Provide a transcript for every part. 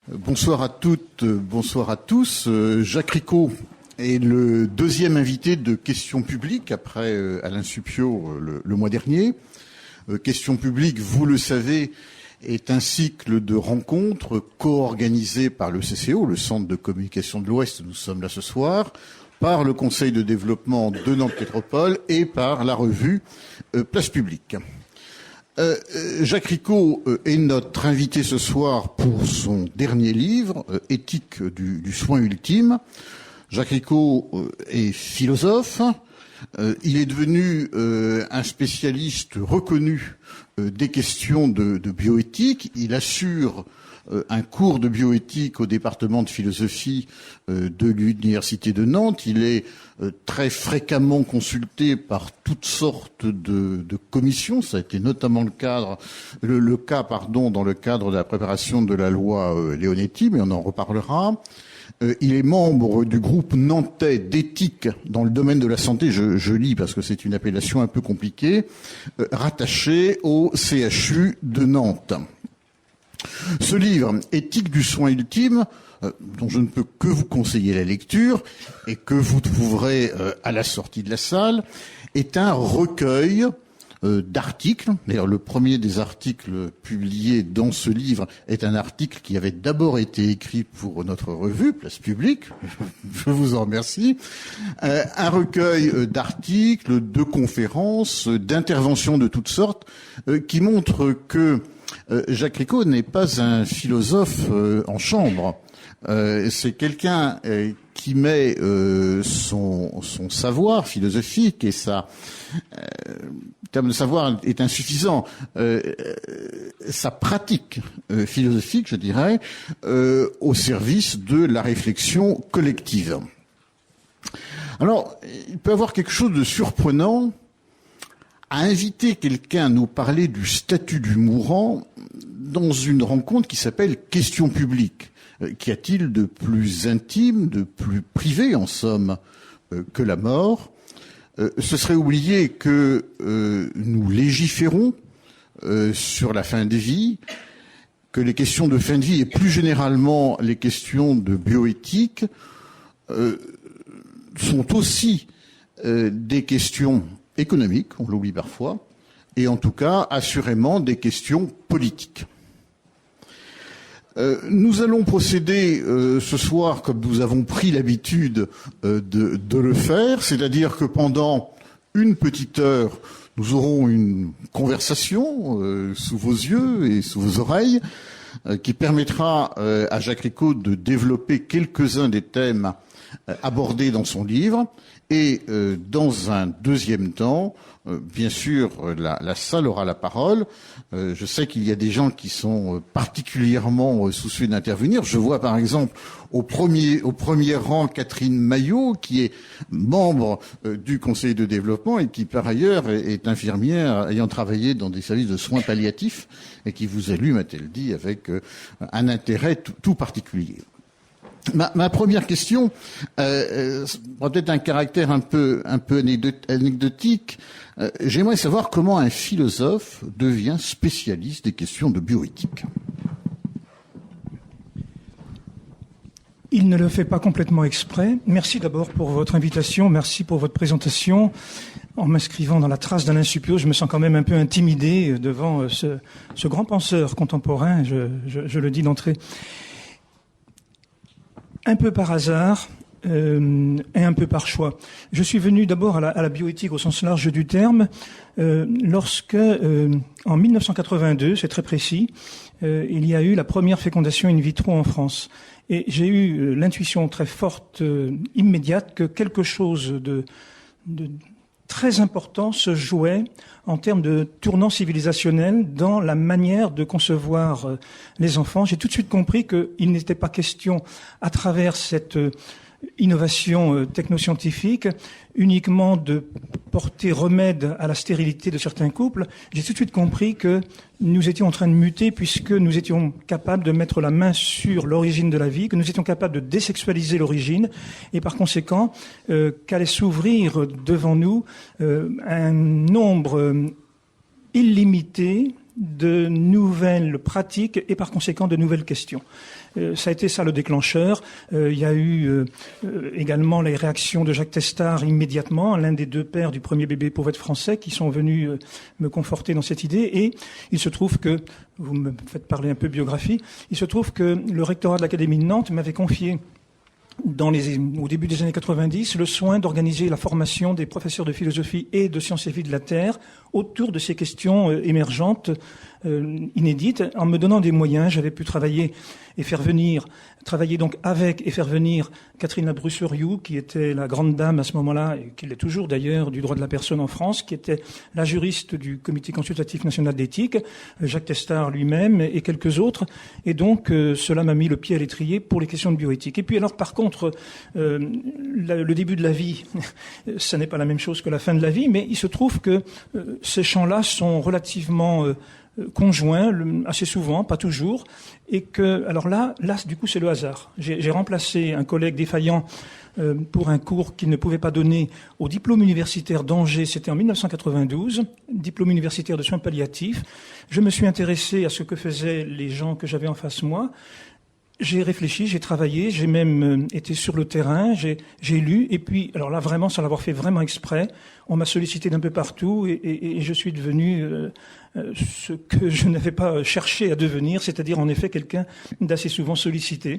Bonsoir à toutes, bonsoir à tous. Jacques Ricot est le deuxième invité de Questions publiques après Alain Supiot le mois dernier. Questions publiques, vous le savez, est un cycle de rencontres co-organisé par le CCO, le Centre de communication de l'Ouest, nous sommes là ce soir, par le Conseil de développement de Nantes Métropole et par la revue Place Publique. Jacques Ricot est notre invité ce soir pour son dernier livre, Éthique du soin ultime. Jacques Ricot est philosophe. Il est devenu un spécialiste reconnu des questions de bioéthique. Il assure un cours de bioéthique au département de philosophie de l'Université de Nantes. Il est très fréquemment consulté par toutes sortes de commissions. Ça a été notamment le cas dans le cadre de la préparation de la loi Leonetti, mais on en reparlera. Il est membre du groupe nantais d'éthique dans le domaine de la santé, je lis parce que c'est une appellation un peu compliquée, rattaché au CHU de Nantes. Ce livre, Éthique du soin ultime, dont je ne peux que vous conseiller la lecture et que vous trouverez à la sortie de la salle, est un recueil d'articles. D'ailleurs, le premier des articles publiés dans ce livre est un article qui avait d'abord été écrit pour notre revue, Place Publique. Je vous en remercie. Un recueil d'articles, de conférences, d'interventions de toutes sortes, qui montre que Jacques Ricot n'est pas un philosophe en chambre. C'est quelqu'un qui met son savoir philosophique et sa le terme de savoir est insuffisant, sa pratique philosophique, je dirais, au service de la réflexion collective. Alors, il peut y avoir quelque chose de surprenant à inviter quelqu'un à nous parler du statut du mourant dans une rencontre qui s'appelle Questions publiques. Qu'y a-t-il de plus intime, de plus privé, en somme, que la mort? Ce serait oublier que nous légiférons sur la fin de vie, que les questions de fin de vie et plus généralement les questions de bioéthique sont aussi des questions économiques, on l'oublie parfois, et en tout cas, assurément, des questions politiques. Nous allons procéder ce soir comme nous avons pris l'habitude de le faire, c'est-à-dire que pendant une petite heure, nous aurons une conversation sous vos yeux et sous vos oreilles qui permettra à Jacques Ricot de développer quelques-uns des thèmes abordés dans son livre. Et dans un deuxième temps, bien sûr, la salle aura la parole. Je sais qu'il y a des gens qui sont particulièrement soucieux d'intervenir. Je vois par exemple au premier rang Catherine Maillot, qui est membre du Conseil de développement et qui par ailleurs est infirmière ayant travaillé dans des services de soins palliatifs et qui vous a lu, m'a-t-elle dit, avec un intérêt tout particulier. Ma première question aura peut-être un caractère un peu anecdotique. J'aimerais savoir comment un philosophe devient spécialiste des questions de bioéthique. Il ne le fait pas complètement exprès. Merci d'abord pour votre invitation, merci pour votre présentation. En m'inscrivant dans la trace d'Alain Supiot, je me sens quand même un peu intimidé devant ce grand penseur contemporain, je le dis d'entrée. Un peu par hasard et un peu par choix. Je suis venu d'abord à la bioéthique au sens large du terme lorsque, en 1982, c'est très précis, il y a eu la première fécondation in vitro en France. Et j'ai eu l'intuition très forte, immédiate, que quelque chose de très important se jouait en termes de tournant civilisationnel dans la manière de concevoir les enfants. J'ai tout de suite compris qu'il n'était pas question, à travers cette innovation technoscientifique, uniquement de porter remède à la stérilité de certains couples. J'ai tout de suite compris que nous étions en train de muter puisque nous étions capables de mettre la main sur l'origine de la vie, que nous étions capables de désexualiser l'origine et par conséquent qu'allait s'ouvrir devant nous un nombre illimité de nouvelles pratiques et par conséquent de nouvelles questions. Ça a été ça le déclencheur. Il y a eu également les réactions de Jacques Testard immédiatement, l'un des deux pères du premier bébé pauvette français, qui sont venus me conforter dans cette idée. Et il se trouve que, vous me faites parler un peu biographie, il se trouve que le rectorat de l'Académie de Nantes m'avait confié au début des années 90, le soin d'organiser la formation des professeurs de philosophie et de sciences et vie de la Terre autour de ces questions émergentes, inédites. En me donnant des moyens, j'avais pu travailler donc avec et faire venir Catherine Labrusse-Rioux, qui était la grande dame à ce moment-là, et qui l'est toujours d'ailleurs, du droit de la personne en France, qui était la juriste du Comité consultatif national d'éthique, Jacques Testard lui-même et quelques autres. Et donc, cela m'a mis le pied à l'étrier pour les questions de bioéthique. Et puis alors, par contre, le début de la vie, ça n'est pas la même chose que la fin de la vie, mais il se trouve que ces champs-là sont relativement conjoints, assez souvent, pas toujours, et que, alors là, du coup, c'est le hasard. J'ai remplacé un collègue défaillant pour un cours qu'il ne pouvait pas donner au diplôme universitaire d'Angers, c'était en 1992, diplôme universitaire de soins palliatifs. Je me suis intéressé à ce que faisaient les gens que j'avais en face moi. J'ai réfléchi, j'ai travaillé, j'ai même été sur le terrain, j'ai lu, et puis, alors là, vraiment, sans l'avoir fait vraiment exprès, on m'a sollicité d'un peu partout, et je suis devenu ce que je n'avais pas cherché à devenir, c'est-à-dire, en effet, quelqu'un d'assez souvent sollicité.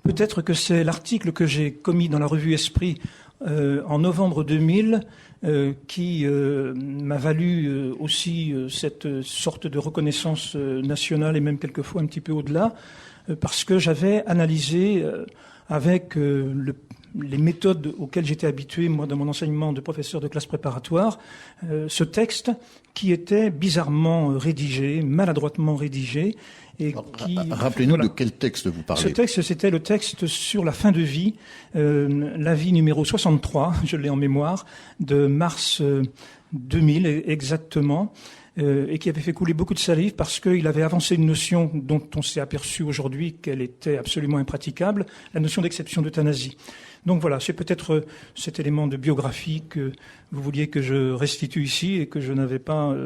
Peut-être que c'est l'article que j'ai commis dans la revue Esprit en novembre 2000 qui m'a valu aussi cette sorte de reconnaissance nationale, et même quelquefois un petit peu au-delà, parce que j'avais analysé avec les méthodes auxquelles j'étais habitué, moi, dans mon enseignement de professeur de classe préparatoire, ce texte qui était bizarrement rédigé, maladroitement rédigé. Et qui, rappelez-nous de quel texte vous parlez. Ce texte, c'était le texte sur la fin de vie, l'avis numéro 63, je l'ai en mémoire, de mars 2000 exactement, et qui avait fait couler beaucoup de salive parce qu'il avait avancé une notion dont on s'est aperçu aujourd'hui qu'elle était absolument impraticable, la notion d'exception d'euthanasie. Donc voilà, c'est peut-être cet élément de biographie que vous vouliez que je restitue ici et que je n'avais pas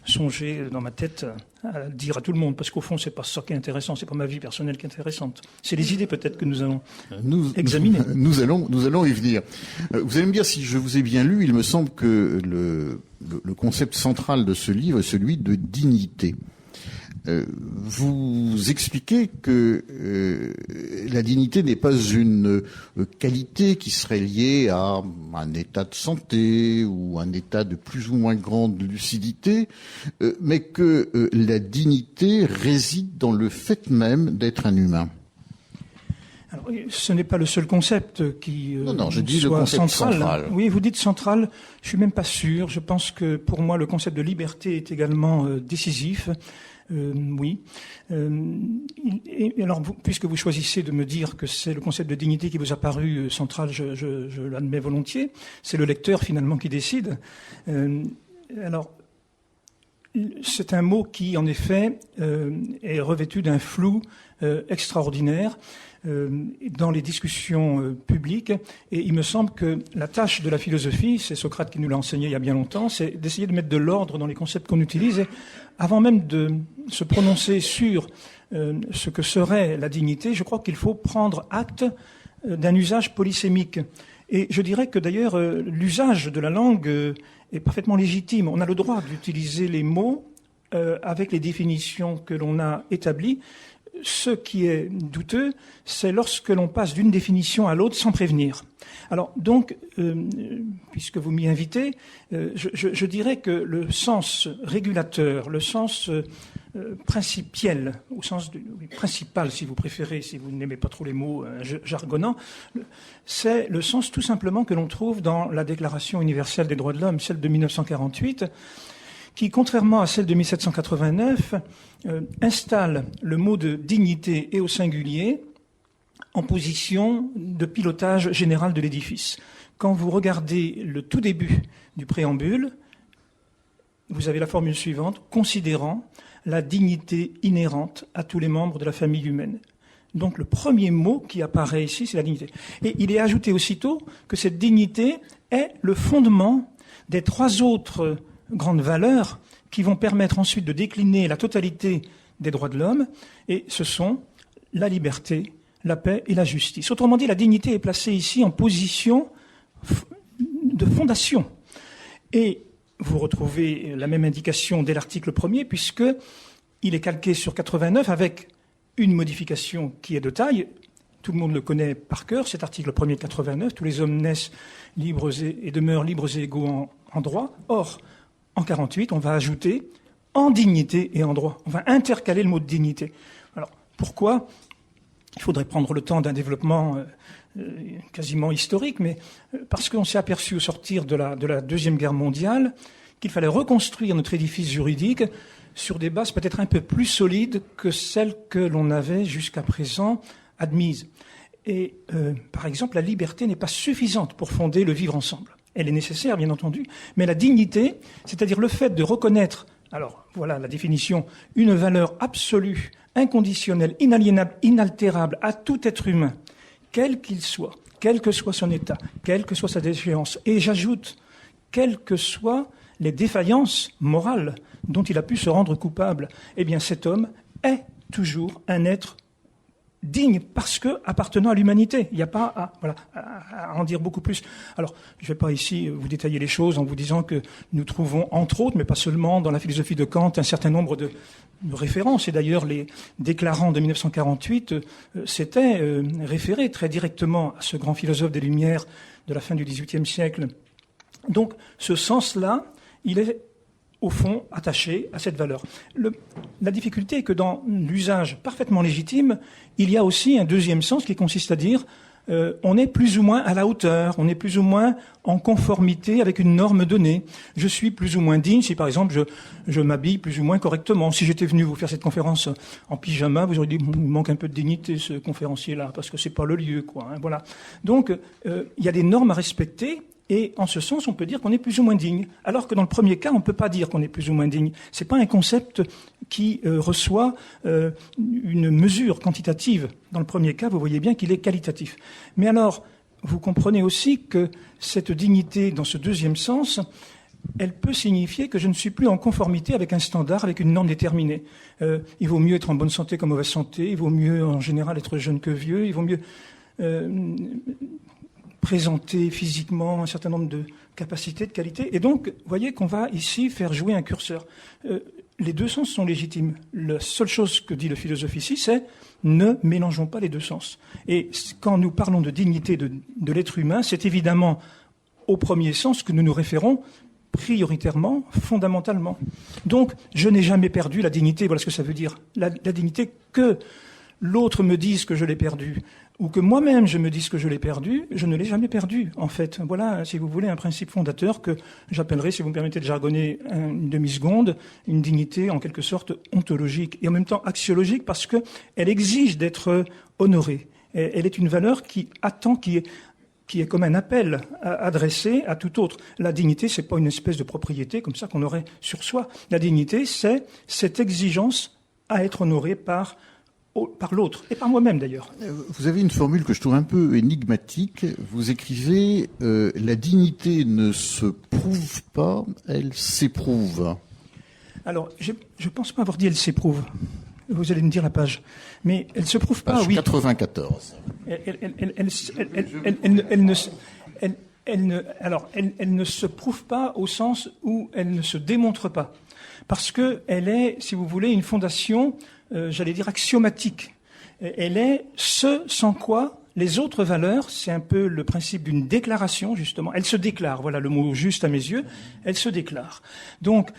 songé dans ma tête à dire à tout le monde, parce qu'au fond, c'est pas ça qui est intéressant, c'est pas ma vie personnelle qui est intéressante. C'est les idées peut-être que nous allons examiner. Nous allons y venir. Vous allez me dire si je vous ai bien lu, il me semble que le concept central de ce livre est celui de dignité. Vous expliquez que la dignité n'est pas une qualité qui serait liée à un état de santé ou un état de plus ou moins grande lucidité, mais que la dignité réside dans le fait même d'être un humain. Alors, ce n'est pas le seul concept qui non, je dis soit le concept central. Oui, vous dites central, je suis même pas sûr. Je pense que pour moi, le concept de liberté est également décisif. Oui. Et alors, puisque vous choisissez de me dire que c'est le concept de dignité qui vous a paru central, je l'admets volontiers. C'est le lecteur finalement qui décide. Alors, c'est un mot qui, en effet, est revêtu d'un flou extraordinaire dans les discussions publiques. Et il me semble que la tâche de la philosophie, c'est Socrate qui nous l'a enseigné il y a bien longtemps, c'est d'essayer de mettre de l'ordre dans les concepts qu'on utilise. Et avant même de se prononcer sur ce que serait la dignité, je crois qu'il faut prendre acte d'un usage polysémique. Et je dirais que d'ailleurs, l'usage de la langue est parfaitement légitime. On a le droit d'utiliser les mots avec les définitions que l'on a établies. Ce qui est douteux, c'est lorsque l'on passe d'une définition à l'autre sans prévenir. Alors donc, puisque vous m'y invitez, je dirais que le sens régulateur, le sens principiel, au sens principal si vous préférez, si vous n'aimez pas trop les mots jargonnants, c'est le sens tout simplement que l'on trouve dans la Déclaration universelle des droits de l'homme, celle de 1948, qui, contrairement à celle de 1789, installe le mot de dignité et au singulier en position de pilotage général de l'édifice. Quand vous regardez le tout début du préambule, vous avez la formule suivante, considérant la dignité inhérente à tous les membres de la famille humaine. Donc le premier mot qui apparaît ici, c'est la dignité. Et il est ajouté aussitôt que cette dignité est le fondement des trois autres grandes valeurs qui vont permettre ensuite de décliner la totalité des droits de l'homme, et ce sont la liberté, la paix et la justice. Autrement dit, la dignité est placée ici en position de fondation. Et vous retrouvez la même indication dès l'article 1er, puisqu'il est calqué sur 89 avec une modification qui est de taille. Tout le monde le connaît par cœur, cet article 1er de 89. Tous les hommes naissent libres et demeurent libres et égaux en droit. Or, en 48, on va ajouter en dignité et en droit. On va intercaler le mot de dignité. Alors, pourquoi ? Il faudrait prendre le temps d'un développement quasiment historique, mais parce qu'on s'est aperçu au sortir de la Deuxième Guerre mondiale qu'il fallait reconstruire notre édifice juridique sur des bases peut-être un peu plus solides que celles que l'on avait jusqu'à présent admises. Et par exemple, la liberté n'est pas suffisante pour fonder le vivre ensemble. Elle est nécessaire, bien entendu, mais la dignité, c'est-à-dire le fait de reconnaître, alors voilà la définition, une valeur absolue, inconditionnelle, inaliénable, inaltérable à tout être humain, quel qu'il soit, quel que soit son état, quelle que soit sa déchéance, et j'ajoute, quelles que soient les défaillances morales dont il a pu se rendre coupable, eh bien cet homme est toujours un être digne parce que appartenant à l'humanité. Il n'y a pas à en dire beaucoup plus. Alors, je ne vais pas ici vous détailler les choses en vous disant que nous trouvons, entre autres, mais pas seulement, dans la philosophie de Kant, un certain nombre de références. Et d'ailleurs, les déclarants de 1948 s'étaient référés très directement à ce grand philosophe des Lumières de la fin du XVIIIe siècle. Donc, ce sens-là, il est au fond, attaché à cette valeur. La difficulté est que dans l'usage parfaitement légitime, il y a aussi un deuxième sens qui consiste à dire on est plus ou moins à la hauteur, on est plus ou moins en conformité avec une norme donnée. Je suis plus ou moins digne si, par exemple, je m'habille plus ou moins correctement. Si j'étais venu vous faire cette conférence en pyjama, vous auriez dit il manque un peu de dignité, ce conférencier-là, parce que c'est pas le lieu, quoi. Hein, voilà. Donc, il y a des normes à respecter. Et en ce sens, on peut dire qu'on est plus ou moins digne. Alors que dans le premier cas, on ne peut pas dire qu'on est plus ou moins digne. C'est pas un concept qui reçoit une mesure quantitative. Dans le premier cas, vous voyez bien qu'il est qualitatif. Mais alors, vous comprenez aussi que cette dignité, dans ce deuxième sens, elle peut signifier que je ne suis plus en conformité avec un standard, avec une norme déterminée. Il vaut mieux être en bonne santé qu'en mauvaise santé. Il vaut mieux, en général, être jeune que vieux. Il vaut mieux présenter physiquement un certain nombre de capacités, de qualités. Et donc, vous voyez qu'on va ici faire jouer un curseur. Les deux sens sont légitimes. La seule chose que dit le philosophe ici, c'est ne mélangeons pas les deux sens. Et quand nous parlons de dignité de l'être humain, c'est évidemment au premier sens que nous nous référons prioritairement, fondamentalement. Donc, je n'ai jamais perdu la dignité. Voilà ce que ça veut dire. La dignité que l'autre me dise que je l'ai perdue, ou que moi-même je me dise que je l'ai perdu, je ne l'ai jamais perdu, en fait. Voilà, si vous voulez, un principe fondateur que j'appellerai, si vous me permettez de jargonner une demi-seconde, une dignité en quelque sorte ontologique et en même temps axiologique parce que elle exige d'être honorée. Elle est une valeur qui attend, qui est comme un appel adressé à tout autre. La dignité, c'est pas une espèce de propriété comme ça qu'on aurait sur soi. La dignité, c'est cette exigence à être honorée par l'autre, et par moi-même d'ailleurs. Vous avez une formule que je trouve un peu énigmatique. Vous écrivez « La dignité ne se prouve pas, elle s'éprouve ». Alors, je ne pense pas avoir dit « elle s'éprouve ». Vous allez me dire la page. Mais elle se prouve pas, page oui. 94. Elle ne se prouve pas au sens où elle ne se démontre pas. Parce que elle est, si vous voulez, une fondation j'allais dire axiomatique. Elle est ce sans quoi les autres valeurs, c'est un peu le principe d'une déclaration, justement. Elle se déclare, voilà le mot juste à mes yeux, elle se déclare. Donc,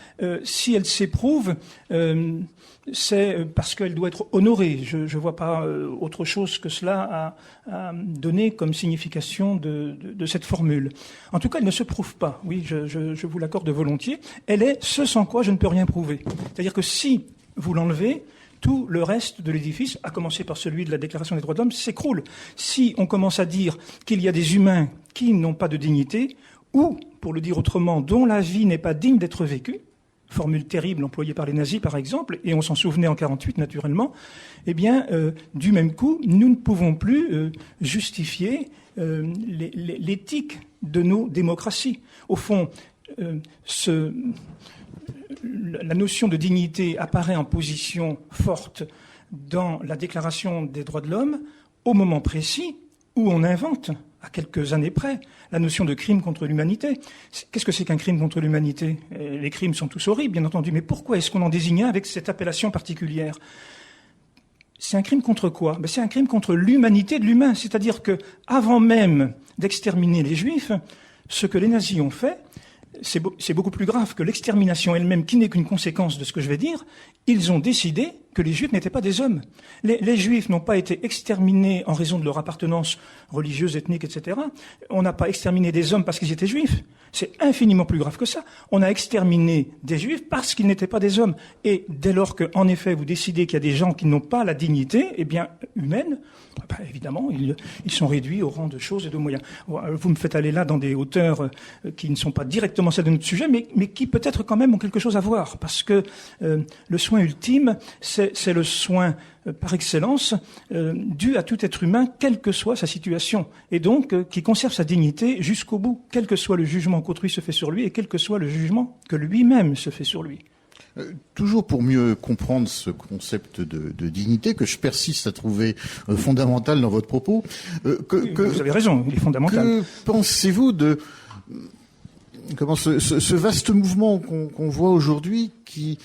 si elle s'éprouve, c'est parce qu'elle doit être honorée. Je ne vois pas autre chose que cela à donner comme signification de cette formule. En tout cas, elle ne se prouve pas. Oui, je vous l'accorde volontiers. Elle est ce sans quoi je ne peux rien prouver. C'est-à-dire que si vous l'enlevez, tout le reste de l'édifice, à commencer par celui de la Déclaration des droits de l'homme, s'écroule. Si on commence à dire qu'il y a des humains qui n'ont pas de dignité, ou, pour le dire autrement, dont la vie n'est pas digne d'être vécue, formule terrible employée par les nazis par exemple, et on s'en souvenait en 48 naturellement, eh bien, du même coup, nous ne pouvons plus justifier l'éthique de nos démocraties. Au fond, la notion de dignité apparaît en position forte dans la Déclaration des droits de l'homme au moment précis où on invente, à quelques années près, la notion de crime contre l'humanité. Qu'est-ce que c'est qu'un crime contre l'humanité? Les crimes sont tous horribles, bien entendu, mais pourquoi est-ce qu'on en désigne un avec cette appellation particulière? C'est un crime contre quoi? C'est un crime contre l'humanité de l'humain, c'est-à-dire que avant même d'exterminer les Juifs, ce que les nazis ont fait, c'est beaucoup plus grave que l'extermination elle-même, qui n'est qu'une conséquence de ce que je vais dire. Ils ont décidé que les Juifs n'étaient pas des hommes. Les Juifs n'ont pas été exterminés en raison de leur appartenance religieuse, ethnique, etc. On n'a pas exterminé des hommes parce qu'ils étaient Juifs. C'est infiniment plus grave que ça. On a exterminé des Juifs parce qu'ils n'étaient pas des hommes. Et dès lors que, en effet, vous décidez qu'il y a des gens qui n'ont pas la dignité, humaine, évidemment, ils sont réduits au rang de choses et de moyens. Vous me faites aller là dans des hauteurs qui ne sont pas directement celles de notre sujet, mais qui peut-être quand même ont quelque chose à voir, parce que le soin ultime, c'est le soin par excellence dû à tout être humain, quelle que soit sa situation, et donc qui conserve sa dignité jusqu'au bout, quel que soit le jugement qu'autrui se fait sur lui et quel que soit le jugement que lui-même se fait sur lui. Toujours pour mieux comprendre ce concept de dignité que je persiste à trouver fondamental dans votre propos. Vous avez raison, il est fondamental. Que pensez-vous de ce vaste mouvement qu'on voit aujourd'hui qui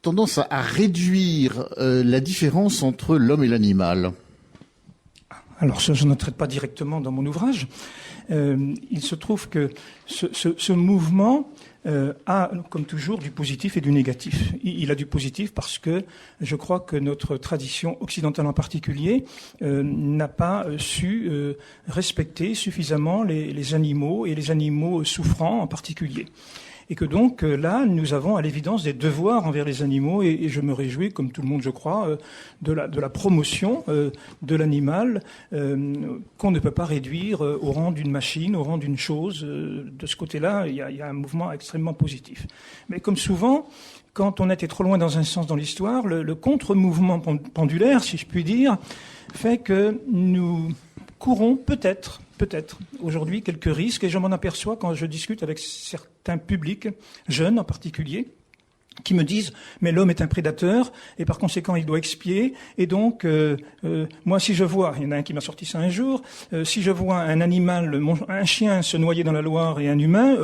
tendance à réduire la différence entre l'homme et l'animal? Alors ça, je ne traite pas directement dans mon ouvrage. Il se trouve que ce mouvement a, comme toujours, du positif et du négatif. Il a du positif parce que je crois que notre tradition occidentale en particulier n'a pas su respecter suffisamment les animaux et les animaux souffrants en particulier. Et que donc là, nous avons à l'évidence des devoirs envers les animaux, et je me réjouis, comme tout le monde je crois, de la promotion de l'animal qu'on ne peut pas réduire au rang d'une machine, au rang d'une chose. De ce côté-là, il y a un mouvement extrêmement positif. Mais comme souvent, quand on était trop loin dans un sens dans l'histoire, le contre-mouvement pendulaire, si je puis dire, fait que nous courons peut-être aujourd'hui quelques risques, et je m'en aperçois quand je discute avec certains publics, jeunes en particulier, qui me disent « mais l'homme est un prédateur et par conséquent il doit expier, et donc moi si je vois, il y en a un qui m'a sorti ça un jour, si je vois un animal, un chien se noyer dans la Loire et un humain,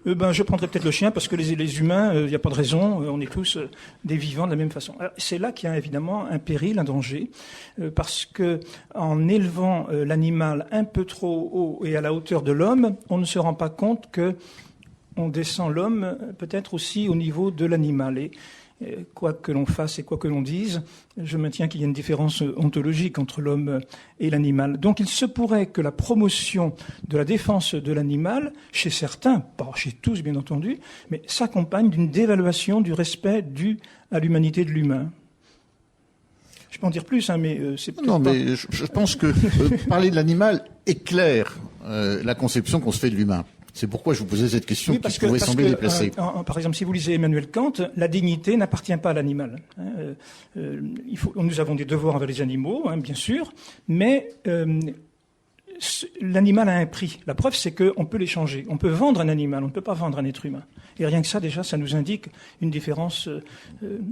je prendrais peut-être le chien parce que les humains, il n'y a pas de raison, on est tous des vivants de la même façon. » C'est là qu'il y a évidemment un péril, un danger, parce que en élevant l'animal un peu trop haut et à la hauteur de l'homme, on ne se rend pas compte que on descend l'homme peut-être aussi au niveau de l'animal. Et quoi que l'on fasse et quoi que l'on dise, je maintiens qu'il y a une différence ontologique entre l'homme et l'animal. Donc il se pourrait que la promotion de la défense de l'animal, chez certains, pas chez tous bien entendu, mais s'accompagne d'une dévaluation du respect dû à l'humanité de l'humain. Je peux en dire plus, mais c'est peut-être Non, pas... mais je pense que parler de l'animal éclaire la conception qu'on se fait de l'humain. C'est pourquoi je vous posais cette question qui pourrait sembler déplacée. Par exemple, si vous lisez Emmanuel Kant, la dignité n'appartient pas à l'animal. Nous avons des devoirs envers les animaux, bien sûr, mais l'animal a un prix. La preuve, c'est qu'on peut l'échanger. On peut vendre un animal, on ne peut pas vendre un être humain. Et rien que ça, déjà, ça nous indique une différence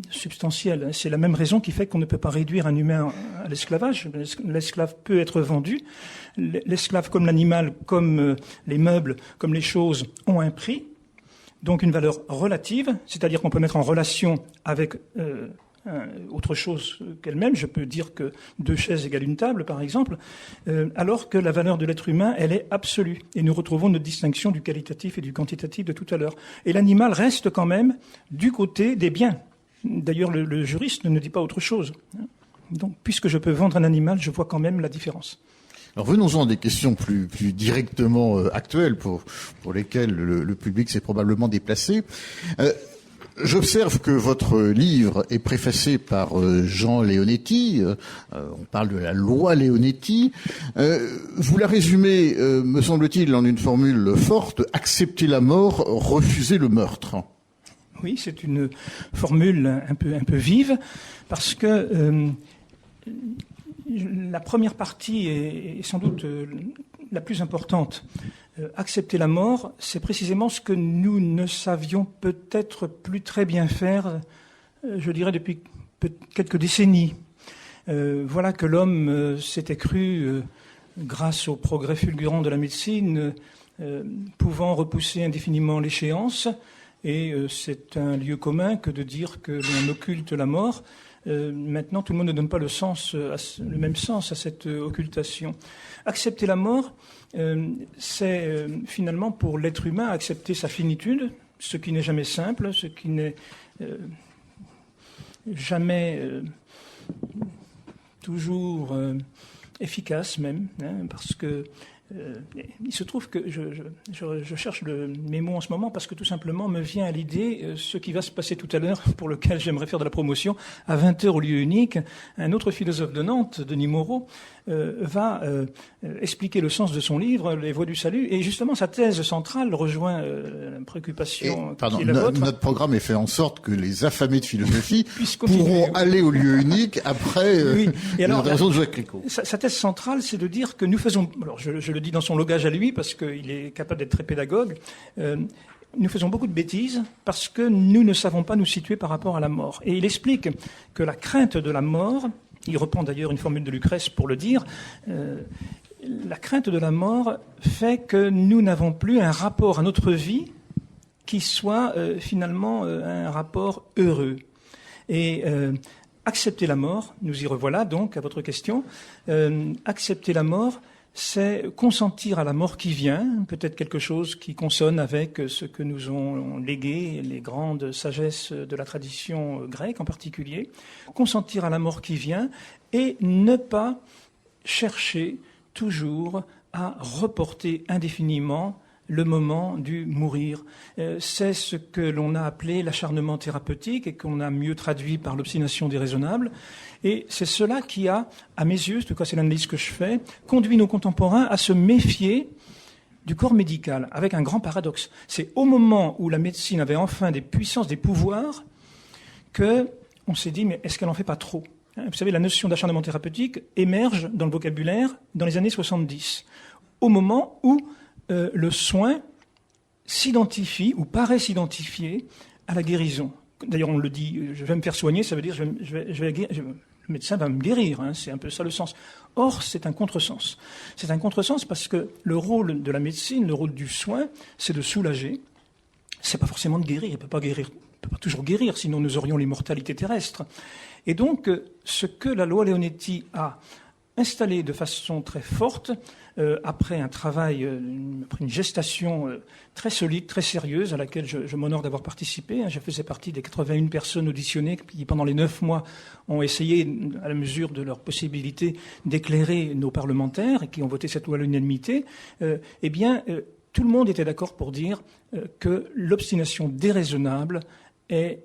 substantielle. C'est la même raison qui fait qu'on ne peut pas réduire un humain à l'esclavage. L'esclave peut être vendu. L'esclave, comme l'animal, comme les meubles, comme les choses, ont un prix, donc une valeur relative, c'est-à-dire qu'on peut mettre en relation avec autre chose qu'elle-même. Je peux dire que 2 chaises égale une table, par exemple, alors que la valeur de l'être humain, elle est absolue. Et nous retrouvons notre distinction du qualitatif et du quantitatif de tout à l'heure. Et l'animal reste quand même du côté des biens. D'ailleurs, le juriste ne dit pas autre chose. Donc, puisque je peux vendre un animal, je vois quand même la différence. Alors venons-en à des questions plus directement actuelles pour lesquelles le public s'est probablement déplacé. J'observe que votre livre est préfacé par Jean Leonetti. On parle de la loi Leonetti. Vous la résumez, me semble-t-il, en une formule forte: accepter la mort, refuser le meurtre. Oui, c'est une formule un peu vive, parce que la première partie est sans doute la plus importante. Accepter la mort, c'est précisément ce que nous ne savions peut-être plus très bien faire, je dirais depuis quelques décennies. Voilà que l'homme s'était cru, grâce au progrès fulgurant de la médecine, pouvant repousser indéfiniment l'échéance. Et c'est un lieu commun que de dire que l'on occulte la mort. Maintenant, tout le monde ne donne pas le même sens à cette occultation. Accepter la mort, c'est finalement pour l'être humain accepter sa finitude, ce qui n'est jamais simple, ce qui n'est jamais toujours efficace même, hein, parce que il se trouve que je cherche mes mots en ce moment parce que tout simplement me vient à l'idée ce qui va se passer tout à l'heure, pour lequel j'aimerais faire de la promotion, à 20h au lieu unique. Un autre philosophe de Nantes, Denis Moreau, va expliquer le sens de son livre, Les Voies du Salut, et justement sa thèse centrale rejoint la préoccupation qui est la vôtre. Notre programme est fait en sorte que les affamés de philosophie pourront aller au lieu unique après l'intervention de Jacques Ricot. Sa thèse centrale, c'est de dire que nous faisons, alors je le dis dans son logage à lui, parce qu'il est capable d'être très pédagogue, nous faisons beaucoup de bêtises parce que nous ne savons pas nous situer par rapport à la mort. Et il explique que la crainte de la mort, il reprend d'ailleurs une formule de Lucrèce pour le dire, la crainte de la mort fait que nous n'avons plus un rapport à notre vie qui soit finalement un rapport heureux. Et accepter la mort, nous y revoilà donc à votre question, accepter la mort, c'est consentir à la mort qui vient, peut-être quelque chose qui consonne avec ce que nous ont légué les grandes sagesses de la tradition grecque en particulier, consentir à la mort qui vient et ne pas chercher toujours à reporter indéfiniment le moment du mourir. C'est ce que l'on a appelé l'acharnement thérapeutique et qu'on a mieux traduit par l'obstination déraisonnable. Et c'est cela qui a, à mes yeux, en tout cas c'est l'analyse que je fais, conduit nos contemporains à se méfier du corps médical, avec un grand paradoxe. C'est au moment où la médecine avait enfin des puissances, des pouvoirs, qu'on s'est dit, mais est-ce qu'elle n'en fait pas trop ? Vous savez, la notion d'acharnement thérapeutique émerge dans le vocabulaire dans les années 70, au moment où le soin s'identifie ou paraît s'identifier à la guérison. D'ailleurs, on le dit, je vais me faire soigner, ça veut dire le médecin va me guérir, hein, c'est un peu ça le sens. Or, c'est un contresens. C'est un contresens parce que le rôle de la médecine, le rôle du soin, c'est de soulager. C'est pas forcément de guérir. Il peut pas toujours guérir, sinon nous aurions l'immortalité terrestre. Et donc, ce que la loi Leonetti a installé de façon très forte, après un travail, après une gestation très solide, très sérieuse, à laquelle je m'honore d'avoir participé. Je faisais partie des 81 personnes auditionnées qui, pendant les 9 mois, ont essayé, à la mesure de leurs possibilités, d'éclairer nos parlementaires et qui ont voté cette loi à l'unanimité. Tout le monde était d'accord pour dire que l'obstination déraisonnable est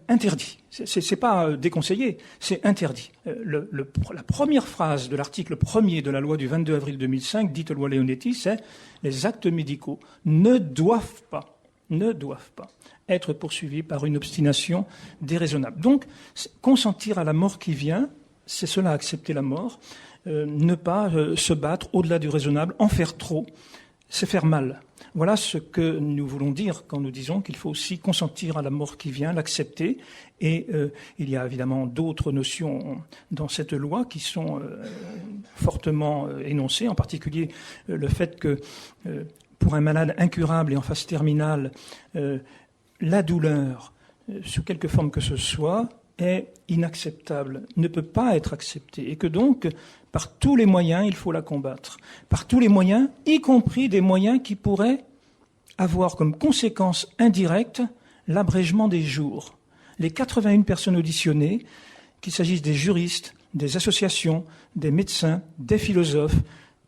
interdit. C'est pas déconseillé, c'est interdit. La première phrase de l'article 1er de la loi du 22 avril 2005, dite loi Leonetti, c'est « Les actes médicaux ne doivent pas être poursuivis par une obstination déraisonnable ». Donc, consentir à la mort qui vient, c'est cela, accepter la mort, ne pas se battre au-delà du raisonnable, en faire trop, c'est faire mal. Voilà ce que nous voulons dire quand nous disons qu'il faut aussi consentir à la mort qui vient, l'accepter. Et il y a évidemment d'autres notions dans cette loi qui sont fortement énoncées, en particulier le fait que pour un malade incurable et en phase terminale, la douleur, sous quelque forme que ce soit, est inacceptable, ne peut pas être acceptée, et que donc, par tous les moyens, il faut la combattre. Par tous les moyens, y compris des moyens qui pourraient avoir comme conséquence indirecte l'abrégement des jours. Les 81 personnes auditionnées, qu'il s'agisse des juristes, des associations, des médecins, des philosophes,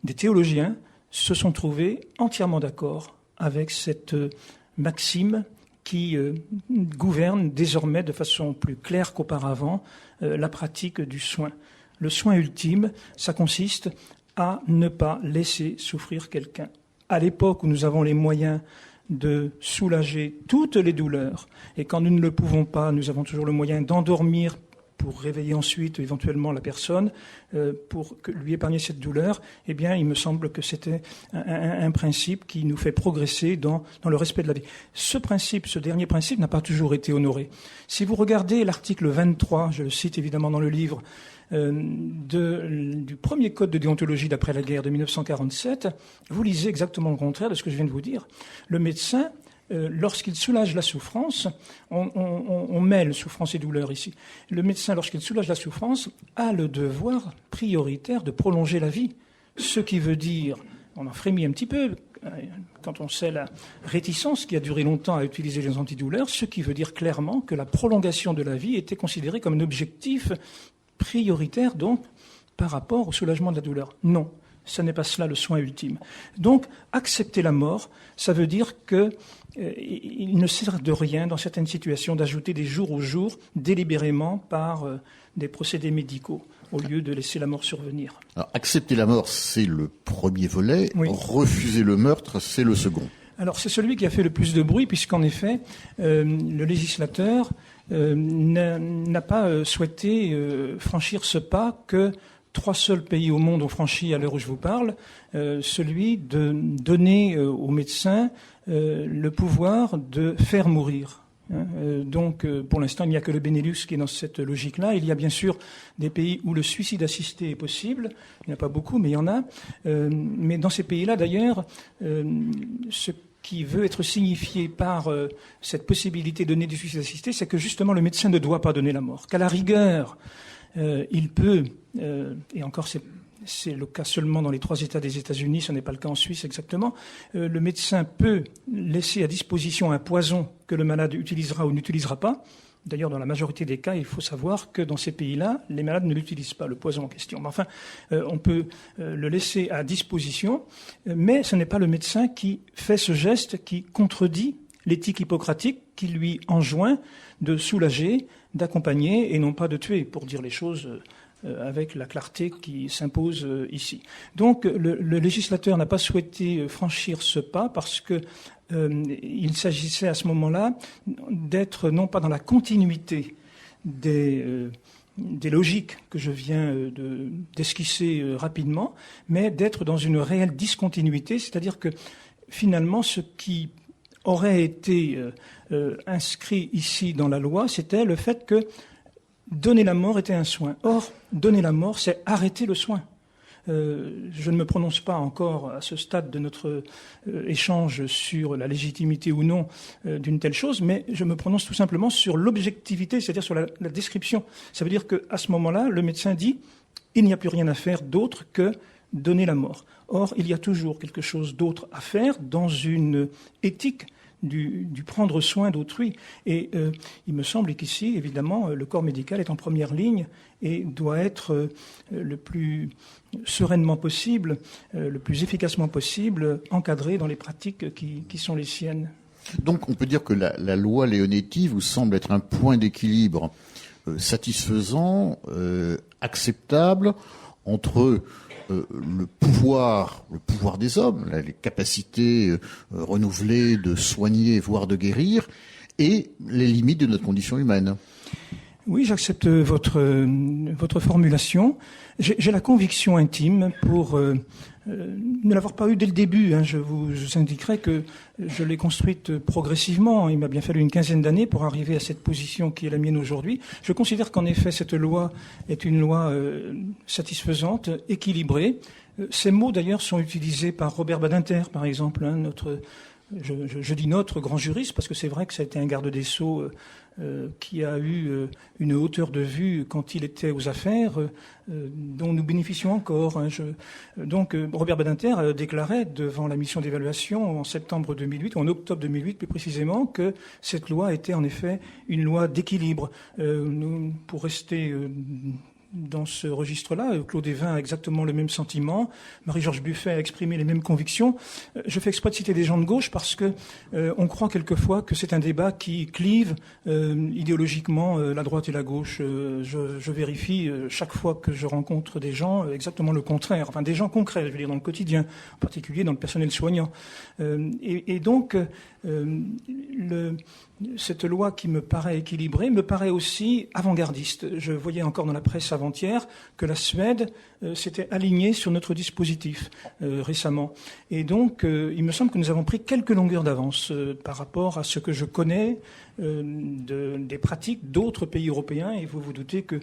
des théologiens, se sont trouvés entièrement d'accord avec cette maxime qui gouverne désormais de façon plus claire qu'auparavant la pratique du soin. Le soin ultime, ça consiste à ne pas laisser souffrir quelqu'un. À l'époque où nous avons les moyens de soulager toutes les douleurs, et quand nous ne le pouvons pas, nous avons toujours le moyen d'endormir pour réveiller ensuite éventuellement la personne, pour lui épargner cette douleur, eh bien, il me semble que c'était un principe qui nous fait progresser dans le respect de la vie. Ce principe, ce dernier principe, n'a pas toujours été honoré. Si vous regardez l'article 23, je le cite évidemment dans le livre, du premier code de déontologie d'après la guerre de 1947, vous lisez exactement le contraire de ce que je viens de vous dire. Le médecin, lorsqu'il soulage la souffrance, on mêle souffrance et douleur ici. Le médecin, lorsqu'il soulage la souffrance, a le devoir prioritaire de prolonger la vie. Ce qui veut dire, on en frémit un petit peu quand on sait la réticence qui a duré longtemps à utiliser les antidouleurs, ce qui veut dire clairement que la prolongation de la vie était considérée comme un objectif prioritaire, donc, par rapport au soulagement de la douleur. Non, ce n'est pas cela le soin ultime. Donc, accepter la mort, ça veut dire que il ne sert de rien dans certaines situations d'ajouter des jours au jour délibérément par des procédés médicaux au lieu de laisser la mort survenir. Alors, accepter la mort, c'est le premier volet. Oui. Refuser le meurtre, c'est le second. Alors, c'est celui qui a fait le plus de bruit, puisqu'en effet, le législateur n'a pas souhaité franchir ce pas que 3 seuls pays au monde ont franchi à l'heure où je vous parle, celui de donner aux médecins le pouvoir de faire mourir. Donc, pour l'instant, il n'y a que le Benelux qui est dans cette logique-là. Il y a bien sûr des pays où le suicide assisté est possible. Il n'y en a pas beaucoup, mais il y en a. Mais dans ces pays-là, d'ailleurs, ce qui veut être signifié par cette possibilité de donner du suicide assisté, c'est que justement le médecin ne doit pas donner la mort. Qu'à la rigueur, il peut, et encore c'est le cas seulement dans les 3 États des États-Unis, ce n'est pas le cas en Suisse exactement, le médecin peut laisser à disposition un poison que le malade utilisera ou n'utilisera pas. D'ailleurs, dans la majorité des cas, il faut savoir que dans ces pays-là, les malades ne l'utilisent pas, le poison en question. Mais enfin, on peut le laisser à disposition, mais ce n'est pas le médecin qui fait ce geste qui contredit l'éthique hippocratique qui lui enjoint de soulager, d'accompagner et non pas de tuer, pour dire les choses avec la clarté qui s'impose ici. Donc, le législateur n'a pas souhaité franchir ce pas parce que il s'agissait à ce moment-là d'être non pas dans la continuité des logiques que je viens d'esquisser rapidement, mais d'être dans une réelle discontinuité, c'est-à-dire que finalement ce qui aurait été inscrit ici dans la loi, c'était le fait que donner la mort était un soin. Or, donner la mort, c'est arrêter le soin. Je ne me prononce pas encore à ce stade de notre échange sur la légitimité ou non d'une telle chose, mais je me prononce tout simplement sur l'objectivité, c'est-à-dire sur la description. Ça veut dire qu'à ce moment-là, le médecin dit « il n'y a plus rien à faire d'autre que donner la mort ». Or, il y a toujours quelque chose d'autre à faire dans une éthique du prendre soin d'autrui. Et il me semble qu'ici, évidemment, le corps médical est en première ligne et doit être le plus sereinement possible, le plus efficacement possible, encadré dans les pratiques qui sont les siennes. Donc on peut dire que la loi Leonetti vous semble être un point d'équilibre satisfaisant, acceptable entre le pouvoir des hommes, les capacités renouvelées de soigner, voire de guérir, et les limites de notre condition humaine. Oui, j'accepte votre formulation. J'ai la conviction intime, pour ne l'avoir pas eu dès le début, je vous indiquerai que je l'ai construite progressivement. Il m'a bien fallu une 15aine d'années pour arriver à cette position qui est la mienne aujourd'hui. Je considère qu'en effet, cette loi est une loi satisfaisante, équilibrée. Ces mots, d'ailleurs, sont utilisés par Robert Badinter, par exemple, je dis notre grand juriste, parce que c'est vrai que ça a été un garde des Sceaux qui a eu une hauteur de vue quand il était aux affaires, dont nous bénéficions encore. Donc Robert Badinter déclarait devant la mission d'évaluation en septembre 2008, ou en octobre 2008 plus précisément, que cette loi était en effet une loi d'équilibre. Pour rester dans ce registre-là. Claude Évin a exactement le même sentiment. Marie-Georges Buffet a exprimé les mêmes convictions. Je fais exprès de citer des gens de gauche parce que on croit quelquefois que c'est un débat qui clive idéologiquement la droite et la gauche. Je vérifie chaque fois que je rencontre des gens exactement le contraire. Enfin, des gens concrets, je veux dire, dans le quotidien, en particulier dans le personnel soignant. Et donc, cette loi qui me paraît équilibrée me paraît aussi avant-gardiste. Je voyais encore dans la presse avant-hier que la Suède s'était alignée sur notre dispositif récemment. Et donc, il me semble que nous avons pris quelques longueurs d'avance par rapport à ce que je connais des pratiques d'autres pays européens. Et vous vous doutez que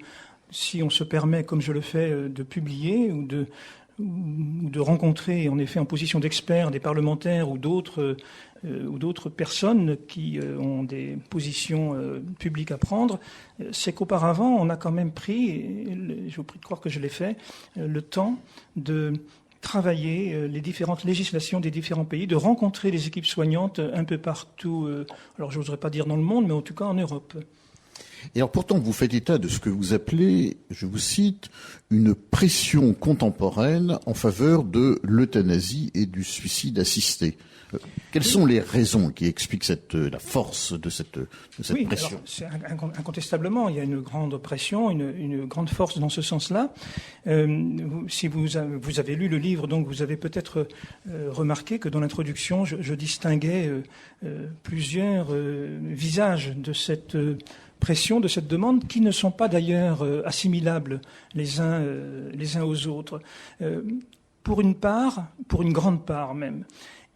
si on se permet, comme je le fais, de publier ou de rencontrer, en effet, en position d'experts, des parlementaires ou d'autres personnes qui ont des positions publiques à prendre, c'est qu'auparavant, on a quand même pris, je vous prie de croire que je l'ai fait, le temps de travailler les différentes législations des différents pays, de rencontrer les équipes soignantes un peu partout, alors je n'oserais pas dire dans le monde, mais en tout cas en Europe. Et alors pourtant, vous faites état de ce que vous appelez, je vous cite, une pression contemporaine en faveur de l'euthanasie et du suicide assisté. Quelles sont les raisons qui expliquent la force de cette pression ? Incontestablement, il y a une grande pression, une grande force dans ce sens-là. Si vous avez lu le livre, donc vous avez peut-être remarqué que dans l'introduction, je distinguais plusieurs visages de cette pression, de cette demande, qui ne sont pas d'ailleurs assimilables les uns aux autres. Pour une grande part même,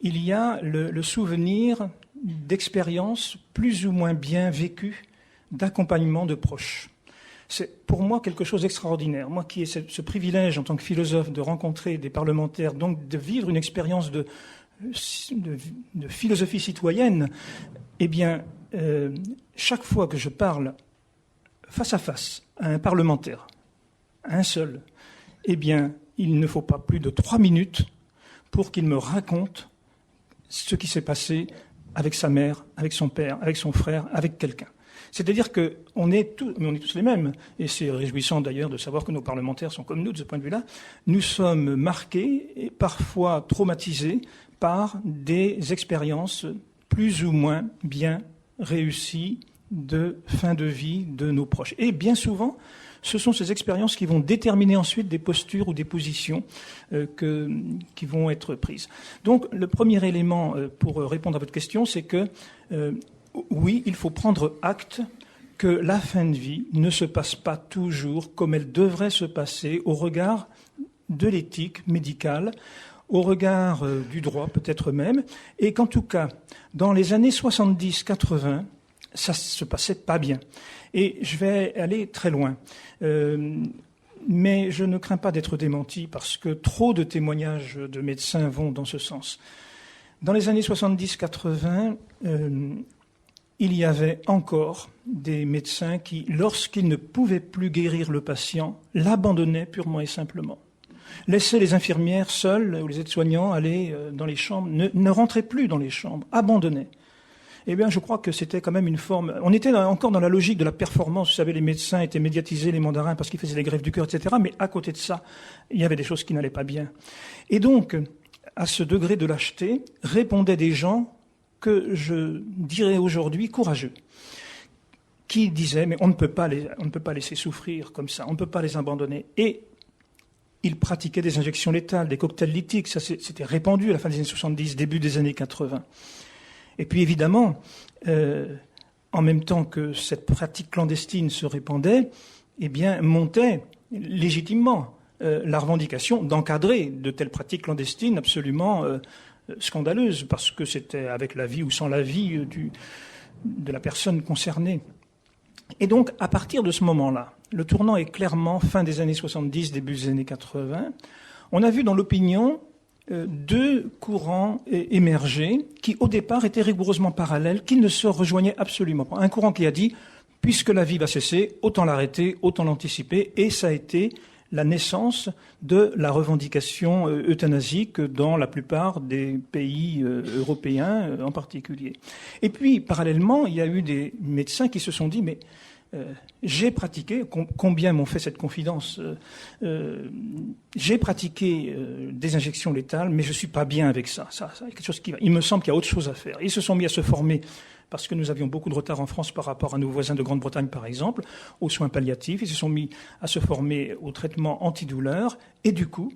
il y a le souvenir d'expériences plus ou moins bien vécues d'accompagnement de proches. C'est pour moi quelque chose d'extraordinaire. Moi qui ai ce privilège en tant que philosophe de rencontrer des parlementaires, donc de vivre une expérience de philosophie citoyenne, eh bien, chaque fois que je parle face à face à un parlementaire, à un seul, eh bien, il ne faut pas plus de 3 minutes pour qu'il me raconte ce qui s'est passé avec sa mère, avec son père, avec son frère, avec quelqu'un. C'est-à-dire qu'on est tous les mêmes, et c'est réjouissant d'ailleurs de savoir que nos parlementaires sont comme nous de ce point de vue-là. Nous sommes marqués et parfois traumatisés par des expériences plus ou moins bien réussies de fin de vie de nos proches. Et bien souvent, ce sont ces expériences qui vont déterminer ensuite des postures ou des positions qui vont être prises. Donc, le premier élément pour répondre à votre question, c'est que oui, il faut prendre acte que la fin de vie ne se passe pas toujours comme elle devrait se passer au regard de l'éthique médicale, au regard du droit peut-être même, et qu'en tout cas, dans les années 70-80, ça se passait pas bien. Et je vais aller très loin. Mais je ne crains pas d'être démenti parce que trop de témoignages de médecins vont dans ce sens. Dans les années 70-80, il y avait encore des médecins qui, lorsqu'ils ne pouvaient plus guérir le patient, l'abandonnaient purement et simplement. Laissaient les infirmières seules ou les aides-soignants aller dans les chambres, ne rentraient plus dans les chambres, abandonnaient. Eh bien, je crois que c'était quand même une forme... On était encore dans la logique de la performance. Vous savez, les médecins étaient médiatisés, les mandarins, parce qu'ils faisaient des greffes du cœur, etc. Mais à côté de ça, il y avait des choses qui n'allaient pas bien. Et donc, à ce degré de lâcheté, répondaient des gens que je dirais aujourd'hui courageux, qui disaient, mais on ne peut pas laisser souffrir comme ça, on ne peut pas les abandonner. Et ils pratiquaient des injections létales, des cocktails lithiques, ça c'était répandu à la fin des années 70, début des années 80. Et puis évidemment, en même temps que cette pratique clandestine se répandait, eh bien montait légitimement la revendication d'encadrer de telles pratiques clandestines absolument scandaleuses, parce que c'était avec la vie ou sans la vie de la personne concernée. Et donc, à partir de ce moment-là, le tournant est clairement fin des années 70, début des années 80. On a vu dans l'opinion deux courants émerger qui, au départ, étaient rigoureusement parallèles, qui ne se rejoignaient absolument pas. Un courant qui a dit, puisque la vie va cesser, autant l'arrêter, autant l'anticiper, et ça a été la naissance de la revendication euthanasique dans la plupart des pays européens en particulier. Et puis, parallèlement, il y a eu des médecins qui se sont dit, mais j'ai pratiqué, combien m'ont fait cette confidence, j'ai pratiqué des injections létales, mais je suis pas bien avec ça. Ça quelque chose il me semble qu'il y a autre chose à faire. Ils se sont mis à se former, parce que nous avions beaucoup de retard en France par rapport à nos voisins de Grande-Bretagne, par exemple, aux soins palliatifs. Ils se sont mis à se former au traitement antidouleur, et du coup,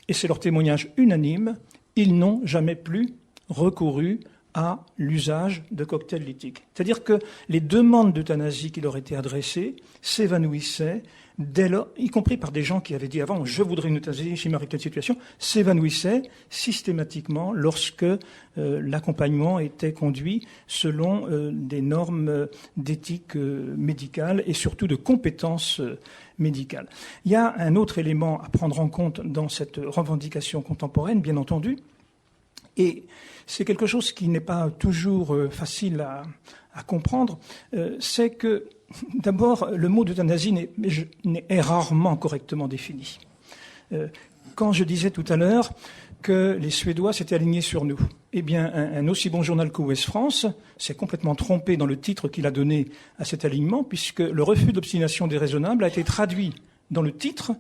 et c'est leur témoignage unanime, ils n'ont jamais plus recouru à l'usage de cocktails lithiques. C'est-à-dire que les demandes d'euthanasie qui leur étaient adressées s'évanouissaient dès lors, y compris par des gens qui avaient dit avant « je voudrais une euthanasie, s'il m'arrive telle situation », s'évanouissaient systématiquement lorsque l'accompagnement était conduit selon des normes d'éthique médicale et surtout de compétences médicales. Il y a un autre élément à prendre en compte dans cette revendication contemporaine, bien entendu, et c'est quelque chose qui n'est pas toujours facile à comprendre, c'est que d'abord le mot d'euthanasie est rarement correctement défini. Quand je disais tout à l'heure que les Suédois s'étaient alignés sur nous, eh bien un aussi bon journal qu'Ouest France s'est complètement trompé dans le titre qu'il a donné à cet alignement, puisque le refus d'obstination déraisonnable a été traduit dans le titre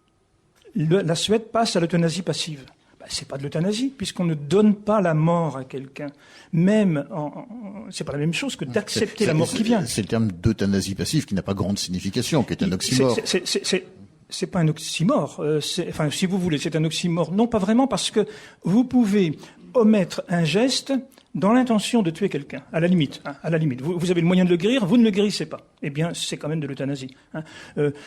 « La Suède passe à l'euthanasie passive ». C'est pas de l'euthanasie, puisqu'on ne donne pas la mort à quelqu'un. C'est pas la même chose que d'accepter la mort qui vient. C'est le terme d'euthanasie passive qui n'a pas grande signification, qui est un oxymore. C'est pas un oxymore. Si vous voulez, c'est un oxymore. Non, pas vraiment, parce que vous pouvez omettre un geste dans l'intention de tuer quelqu'un, à la limite. Vous avez le moyen de le guérir, vous ne le guérissez pas. Eh bien, c'est quand même de l'euthanasie.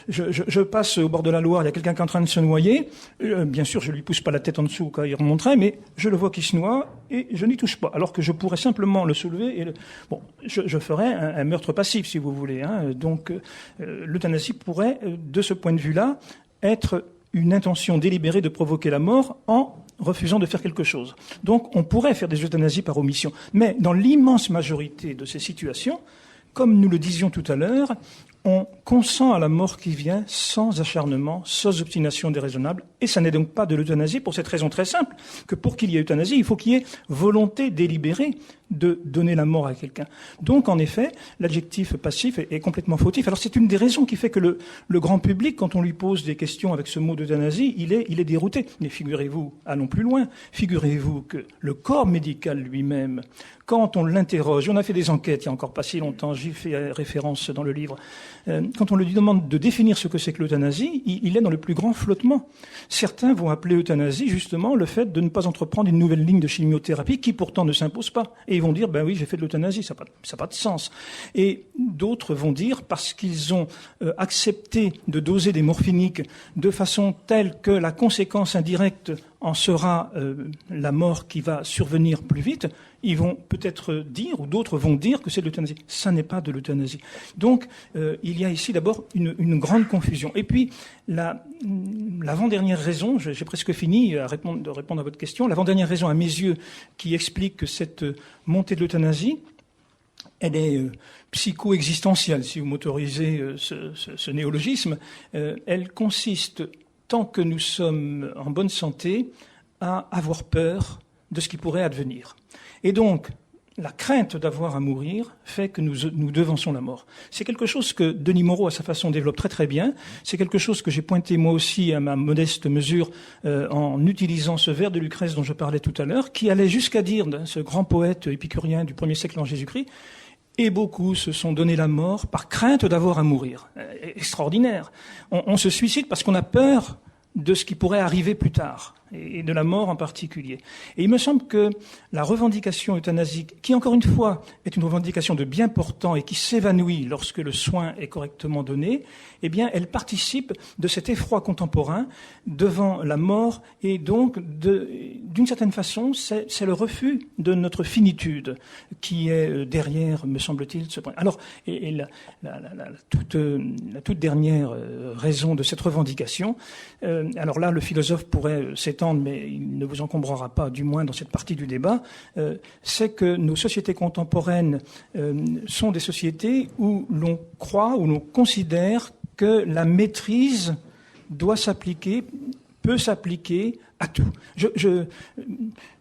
Je passe au bord de la Loire, il y a quelqu'un qui est en train de se noyer. Bien sûr, je lui pousse pas la tête en dessous quand il remonterait, mais je le vois qui se noie et je n'y touche pas. Alors que je pourrais simplement le soulever et je ferais un meurtre passif, si vous voulez. Donc, l'euthanasie pourrait, de ce point de vue-là, être une intention délibérée de provoquer la mort en refusant de faire quelque chose. Donc, on pourrait faire des euthanasies par omission. Mais dans l'immense majorité de ces situations, comme nous le disions tout à l'heure, on consent à la mort qui vient sans acharnement, sans obstination déraisonnable, et ça n'est donc pas de l'euthanasie pour cette raison très simple, que pour qu'il y ait euthanasie, il faut qu'il y ait volonté délibérée de donner la mort à quelqu'un. Donc, en effet, l'adjectif passif est complètement fautif. Alors, c'est une des raisons qui fait que le grand public, quand on lui pose des questions avec ce mot d'euthanasie, il est dérouté. Mais figurez-vous, allons plus loin, figurez-vous que le corps médical lui-même, quand on l'interroge, on a fait des enquêtes il y a encore pas si longtemps, j'y fais référence dans le livre, quand on lui demande de définir ce que c'est que l'euthanasie, il est dans le plus grand flottement. Certains vont appeler euthanasie justement le fait de ne pas entreprendre une nouvelle ligne de chimiothérapie qui pourtant ne s'impose pas. Et ils vont dire, ben oui, j'ai fait de l'euthanasie, ça n'a pas de sens. Et d'autres vont dire, parce qu'ils ont accepté de doser des morphiniques de façon telle que la conséquence indirecte en sera la mort qui va survenir plus vite, ils vont peut-être dire, ou d'autres vont dire que c'est de l'euthanasie. Ça n'est pas de l'euthanasie. Donc, il y a ici d'abord une grande confusion. Et puis, l'avant-dernière raison, j'ai presque fini de répondre à votre question, l'avant-dernière raison à mes yeux qui explique que cette montée de l'euthanasie, elle est psycho-existentielle, si vous m'autorisez ce néologisme. Elle consiste, tant que nous sommes en bonne santé, à avoir peur de ce qui pourrait advenir. Et donc, la crainte d'avoir à mourir fait que nous devançons la mort. C'est quelque chose que Denis Moreau, à sa façon, développe très très bien. C'est quelque chose que j'ai pointé moi aussi à ma modeste mesure en utilisant ce vers de Lucrèce dont je parlais tout à l'heure, qui allait jusqu'à dire, ce grand poète épicurien du 1er siècle en Jésus-Christ, « Et beaucoup se sont donné la mort par crainte d'avoir à mourir. » Extraordinaire. On se suicide parce qu'on a peur de ce qui pourrait arriver plus tard, et de la mort en particulier. Et il me semble que la revendication euthanasique, qui encore une fois est une revendication de bien portant et qui s'évanouit lorsque le soin est correctement donné, eh bien, elle participe de cet effroi contemporain devant la mort, et donc, d'une certaine façon, c'est le refus de notre finitude qui est derrière, me semble-t-il, ce point. Alors, la toute dernière raison de cette revendication, alors là, le philosophe pourrait s'étendre, mais il ne vous encombrera pas, du moins dans cette partie du débat, c'est que nos sociétés contemporaines sont des sociétés où l'on croit, où l'on considère que la maîtrise doit s'appliquer, peut s'appliquer à tout.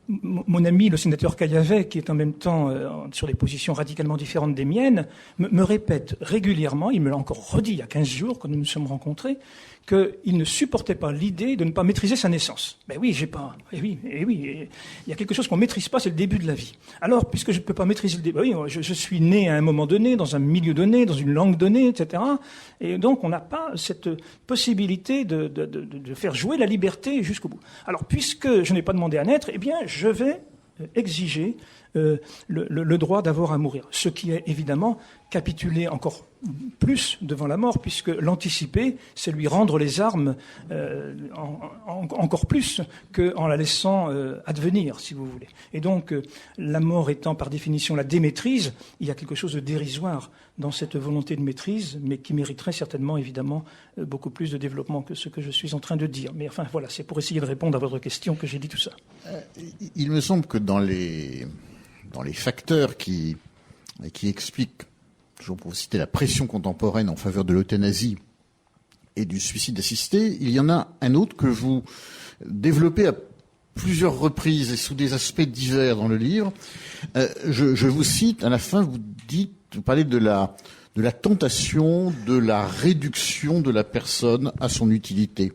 mon ami, le sénateur Caillavet, qui est en même temps sur des positions radicalement différentes des miennes, me répète régulièrement, il me l'a encore redit il y a 15 jours quand nous nous sommes rencontrés, qu'il ne supportait pas l'idée de ne pas maîtriser sa naissance. Ben oui, il y a quelque chose qu'on maîtrise pas, c'est le début de la vie. Alors, puisque je ne peux pas maîtriser le début, oui, je suis né à un moment donné, dans un milieu donné, dans une langue donnée, etc. Et donc, on n'a pas cette possibilité de faire jouer la liberté jusqu'au bout. Alors, puisque je n'ai pas demandé à naître, eh bien, je vais exiger le droit d'avoir à mourir. Ce qui est évidemment capituler encore plus devant la mort, puisque l'anticiper, c'est lui rendre les armes encore plus qu'en la laissant advenir, si vous voulez. Et donc, la mort étant par définition la démaîtrise, il y a quelque chose de dérisoire dans cette volonté de maîtrise, mais qui mériterait certainement, évidemment, beaucoup plus de développement que ce que je suis en train de dire. Mais enfin, voilà, c'est pour essayer de répondre à votre question que j'ai dit tout ça. Il me semble que dans les facteurs qui expliquent, toujours pour citer la pression contemporaine en faveur de l'euthanasie et du suicide assisté, il y en a un autre que vous développez à plusieurs reprises et sous des aspects divers dans le livre. Je vous cite, à la fin, vous parlez de la tentation de la réduction de la personne à son utilité.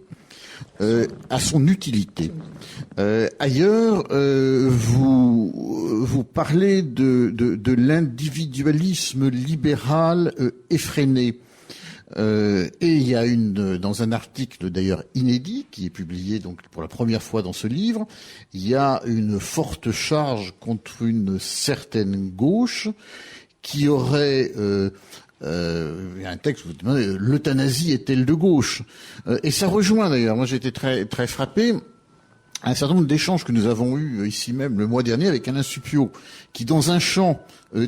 Ailleurs, vous parlez de l'individualisme libéral effréné. Et il y a dans un article d'ailleurs inédit qui est publié donc pour la première fois dans ce livre, il y a une forte charge contre une certaine gauche qui aurait il y a un texte où vous demandez l'euthanasie est-elle de gauche, et ça rejoint d'ailleurs. Moi, j'ai été très très frappé à un certain nombre d'échanges que nous avons eus ici même le mois dernier avec Alain Supiot, qui dans un champ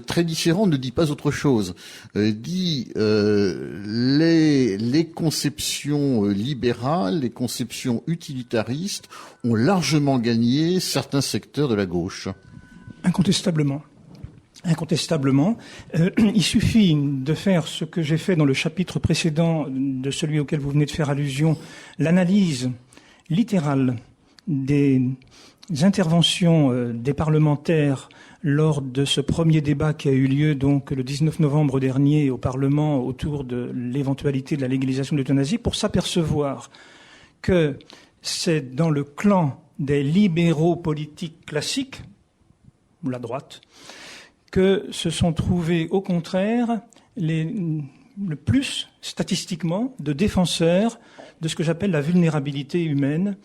très différent ne dit pas autre chose. Dit les conceptions libérales, les conceptions utilitaristes ont largement gagné certains secteurs de la gauche. Incontestablement. Il suffit de faire ce que j'ai fait dans le chapitre précédent de celui auquel vous venez de faire allusion, l'analyse littérale des interventions des parlementaires lors de ce premier débat qui a eu lieu donc le 19 novembre dernier au Parlement autour de l'éventualité de la légalisation de l'euthanasie, pour s'apercevoir que c'est dans le clan des libéraux politiques classiques, ou la droite, que se sont trouvés au contraire le plus statistiquement de défenseurs de ce que j'appelle la vulnérabilité humaine,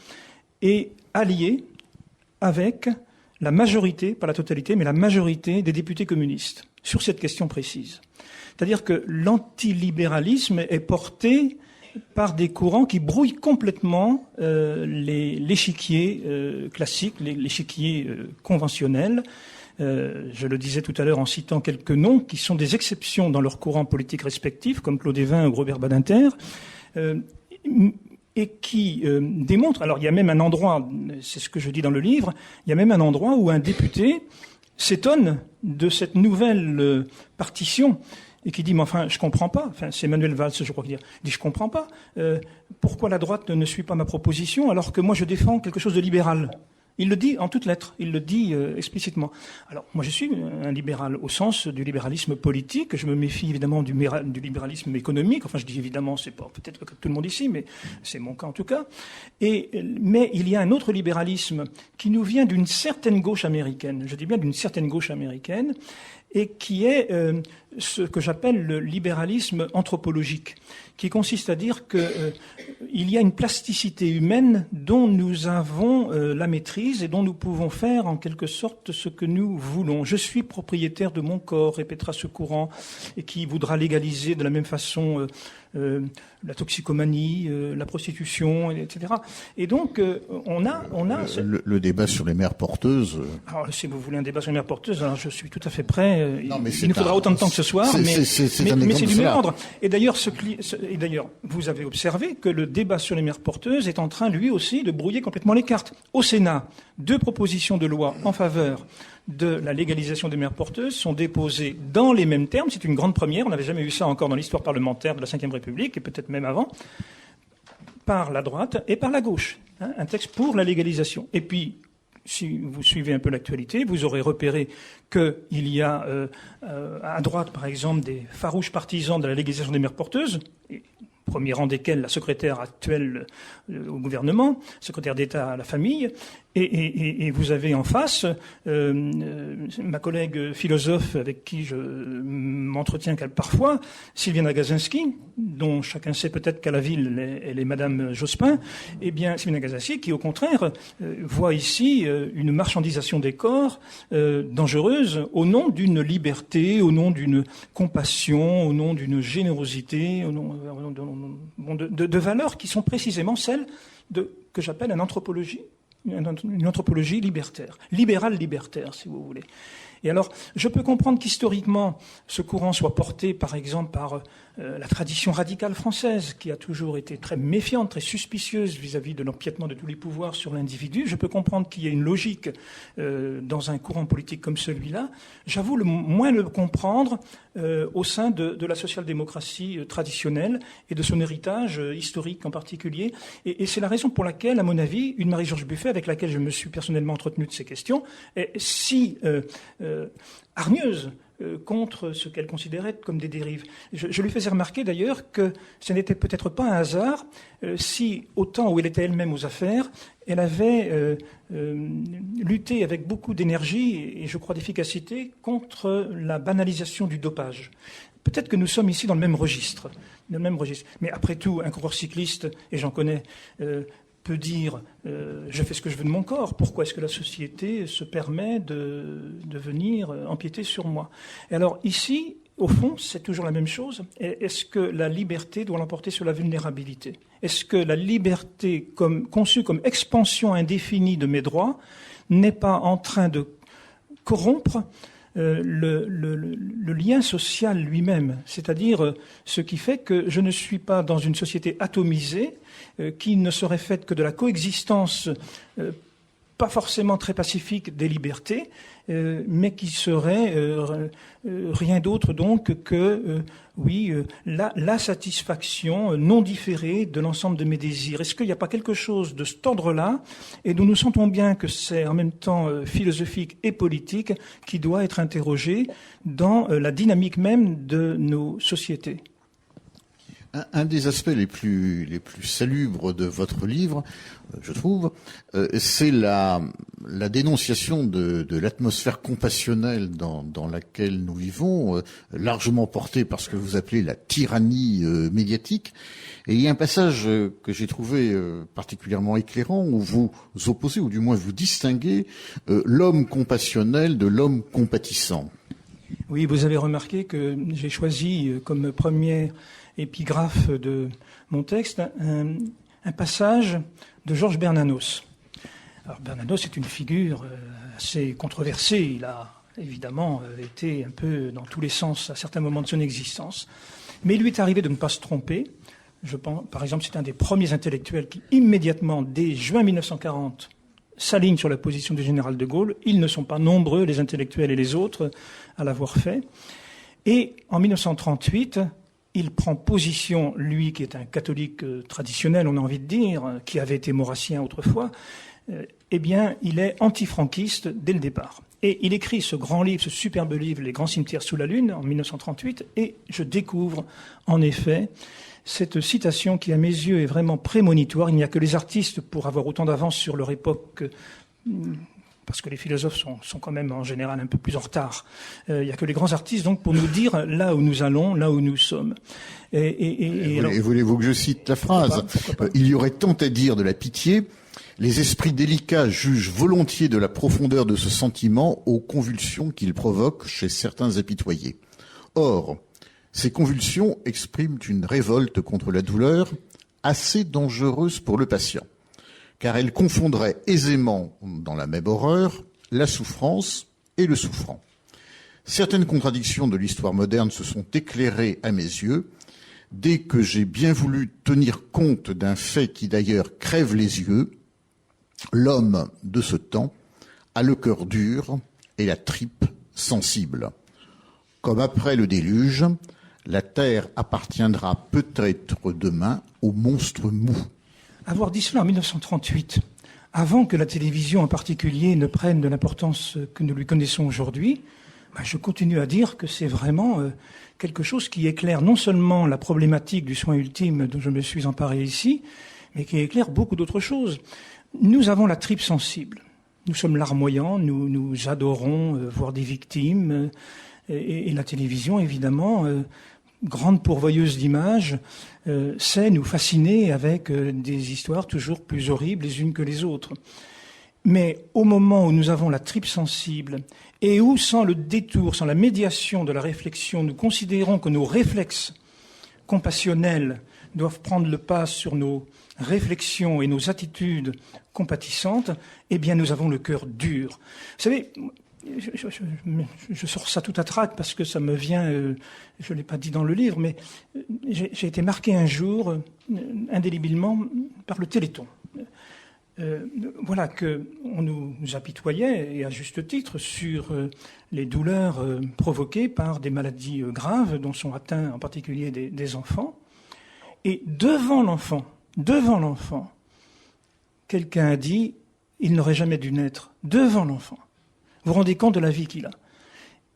et alliés avec la majorité, pas la totalité, mais la majorité des députés communistes sur cette question précise. C'est-à-dire que l'antilibéralisme est porté par des courants qui brouillent complètement l'échiquier classique, l'échiquier conventionnel. Je le disais tout à l'heure en citant quelques noms qui sont des exceptions dans leurs courants politiques respectifs, comme Claude Évin ou Robert Badinter, et qui démontrent... Alors il y a même un endroit, c'est ce que je dis dans le livre, il y a même un endroit où un député s'étonne de cette nouvelle partition et qui dit, mais enfin, je comprends pas. Enfin, c'est Manuel Valls, je crois qu'il dit, je comprends pas. Pourquoi la droite ne suit pas ma proposition alors que moi je défends quelque chose de libéral? Il le dit en toutes lettres, il le dit explicitement. Alors, moi je suis un libéral au sens du libéralisme politique, je me méfie évidemment du libéralisme économique, enfin je dis évidemment, c'est pas peut-être que tout le monde ici, mais c'est mon cas en tout cas. Mais il y a un autre libéralisme qui nous vient d'une certaine gauche américaine, je dis bien d'une certaine gauche américaine, et qui est ce que j'appelle le libéralisme anthropologique, qui consiste à dire que il y a une plasticité humaine dont nous avons la maîtrise et dont nous pouvons faire en quelque sorte ce que nous voulons. Je suis propriétaire de mon corps, répétera ce courant, et qui voudra légaliser de la même façon la toxicomanie, la prostitution, etc. Et donc on a le débat sur les mères porteuses. Alors, si vous voulez un débat sur les mères porteuses, alors je suis tout à fait prêt. Non, mais il nous faudra autant de temps que ce soir, mais c'est du même ordre. Et d'ailleurs, vous avez observé que le débat sur les mères porteuses est en train, lui aussi, de brouiller complètement les cartes. Au Sénat, 2 propositions de loi en faveur de la légalisation des mères porteuses sont déposées dans les mêmes termes. C'est une grande première. On n'avait jamais vu ça encore dans l'histoire parlementaire de la Ve République, et peut-être même avant, par la droite et par la gauche. Un texte pour la légalisation. Et puis, si vous suivez un peu l'actualité, vous aurez repéré qu'il y a à droite, par exemple, des farouches partisans de la légalisation des mères porteuses, premier rang desquels la secrétaire actuelle au gouvernement, secrétaire d'État à la famille, et vous avez en face ma collègue philosophe avec qui je m'entretiens parfois, Sylviane Agacinski, dont chacun sait peut-être qu'à la ville elle est Madame Jospin. Eh bien, Sylviane Agacinski qui, au contraire, voit ici une marchandisation des corps dangereuse au nom d'une liberté, au nom d'une compassion, au nom d'une générosité, au nom de valeurs qui sont précisément celles que j'appelle une anthropologie libertaire, libérale libertaire, si vous voulez. Et alors, je peux comprendre qu'historiquement, ce courant soit porté, par exemple, par la tradition radicale française, qui a toujours été très méfiante, très suspicieuse vis-à-vis de l'empiètement de tous les pouvoirs sur l'individu. Je peux comprendre qu'il y ait une logique dans un courant politique comme celui-là. J'avoue moins le comprendre au sein de la social-démocratie traditionnelle et de son héritage historique en particulier. Et c'est la raison pour laquelle, à mon avis, une Marie-Georges Buffet, avec laquelle je me suis personnellement entretenu de ces questions, est si hargneuse contre ce qu'elle considérait comme des dérives. Je lui faisais remarquer d'ailleurs que ce n'était peut-être pas un hasard si, au temps où elle était elle-même aux affaires, elle avait lutté avec beaucoup d'énergie et je crois d'efficacité contre la banalisation du dopage. Peut-être que nous sommes ici dans le même registre. Mais après tout, un coureur cycliste, et j'en connais, peut dire je fais ce que je veux de mon corps. Pourquoi est-ce que la société se permet de venir empiéter sur moi? Et alors ici, au fond, c'est toujours la même chose. Est-ce que la liberté doit l'emporter sur la vulnérabilité? Est-ce que la liberté, conçue comme expansion indéfinie de mes droits, n'est pas en train de corrompre le lien social lui-même, c'est-à-dire ce qui fait que je ne suis pas dans une société atomisée qui ne serait faite que de la coexistence pas forcément très pacifique des libertés, mais qui serait rien d'autre donc que la satisfaction non différée de l'ensemble de mes désirs. Est-ce qu'il n'y a pas quelque chose de cet ordre-là, et nous sentons bien que c'est en même temps philosophique et politique, qui doit être interrogé dans la dynamique même de nos sociétés? Un des aspects les plus salubres de votre livre, je trouve, c'est la dénonciation de l'atmosphère compassionnelle dans laquelle nous vivons, largement portée par ce que vous appelez la tyrannie médiatique. Et il y a un passage que j'ai trouvé particulièrement éclairant où vous opposez, ou du moins vous distinguez, l'homme compassionnel de l'homme compatissant. Oui, vous avez remarqué que j'ai choisi comme premier épigraphe de mon texte un passage de Georges Bernanos. Alors Bernanos est une figure assez controversée. Il a évidemment été un peu dans tous les sens à certains moments de son existence. Mais il lui est arrivé de ne pas se tromper. Je pense, par exemple, c'est un des premiers intellectuels qui, immédiatement, dès juin 1940, s'aligne sur la position du général de Gaulle. Ils ne sont pas nombreux, les intellectuels et les autres, à l'avoir fait. Et en 1938, il prend position, lui qui est un catholique traditionnel, on a envie de dire, qui avait été maurassien autrefois, eh bien, il est anti-franquiste dès le départ. Et il écrit ce grand livre, ce superbe livre, Les grands cimetières sous la Lune, en 1938, et je découvre, en effet, cette citation qui, à mes yeux, est vraiment prémonitoire. Il n'y a que les artistes pour avoir autant d'avance sur leur époque, parce que les philosophes sont quand même en général un peu plus en retard. Il n'y a que les grands artistes donc pour nous dire là où nous allons, là où nous sommes. Et voulez-vous que je cite la phrase? Pourquoi pas. Il y aurait tant à dire de la pitié. Les esprits délicats jugent volontiers de la profondeur de ce sentiment aux convulsions qu'il provoque chez certains apitoyés. Or, ces convulsions expriment une révolte contre la douleur assez dangereuse pour le patient, car elle confondrait aisément dans la même horreur la souffrance et le souffrant. Certaines contradictions de l'histoire moderne se sont éclairées à mes yeux dès que j'ai bien voulu tenir compte d'un fait qui d'ailleurs crève les yeux. L'homme de ce temps a le cœur dur et la tripe sensible. Comme après le déluge, la terre appartiendra peut-être demain aux monstres mous. Avoir dit cela en 1938, avant que la télévision en particulier ne prenne de l'importance que nous lui connaissons aujourd'hui, je continue à dire que c'est vraiment quelque chose qui éclaire non seulement la problématique du soin ultime dont je me suis emparé ici, mais qui éclaire beaucoup d'autres choses. Nous avons la tripe sensible. Nous sommes larmoyants, nous adorons voir des victimes, et la télévision, évidemment, grande pourvoyeuse d'images, sait nous fasciner avec des histoires toujours plus horribles les unes que les autres. Mais au moment où nous avons la tripe sensible et où, sans le détour, sans la médiation de la réflexion, nous considérons que nos réflexes compassionnels doivent prendre le pas sur nos réflexions et nos attitudes compatissantes, eh bien nous avons le cœur dur. Vous savez, je sors ça tout à trac parce que ça me vient, je ne l'ai pas dit dans le livre, mais j'ai été marqué un jour, indélébilement, par le Téléthon. Voilà qu'on nous apitoyait, et à juste titre, sur les douleurs provoquées par des maladies graves dont sont atteints en particulier des enfants. Et devant l'enfant, quelqu'un a dit « il n'aurait jamais dû naître ». Devant l'enfant. Vous vous rendez compte de la vie qu'il a.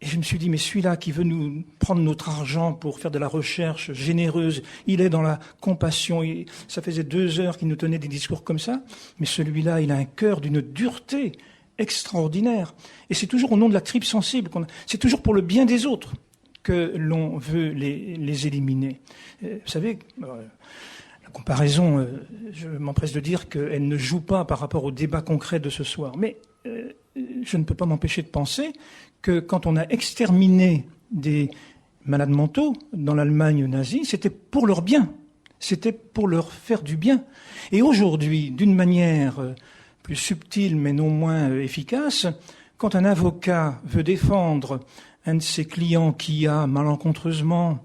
Et je me suis dit, mais celui-là qui veut nous prendre notre argent pour faire de la recherche généreuse, il est dans la compassion. Ça faisait 2 heures qu'il nous tenait des discours comme ça. Mais celui-là, il a un cœur d'une dureté extraordinaire. Et c'est toujours au nom de la tripe sensible. C'est toujours pour le bien des autres que l'on veut les éliminer. Vous savez, la comparaison, je m'empresse de dire qu'elle ne joue pas par rapport au débat concret de ce soir. Mais je ne peux pas m'empêcher de penser que quand on a exterminé des malades mentaux dans l'Allemagne nazie, c'était pour leur bien, c'était pour leur faire du bien. Et aujourd'hui, d'une manière plus subtile mais non moins efficace, quand un avocat veut défendre un de ses clients qui a malencontreusement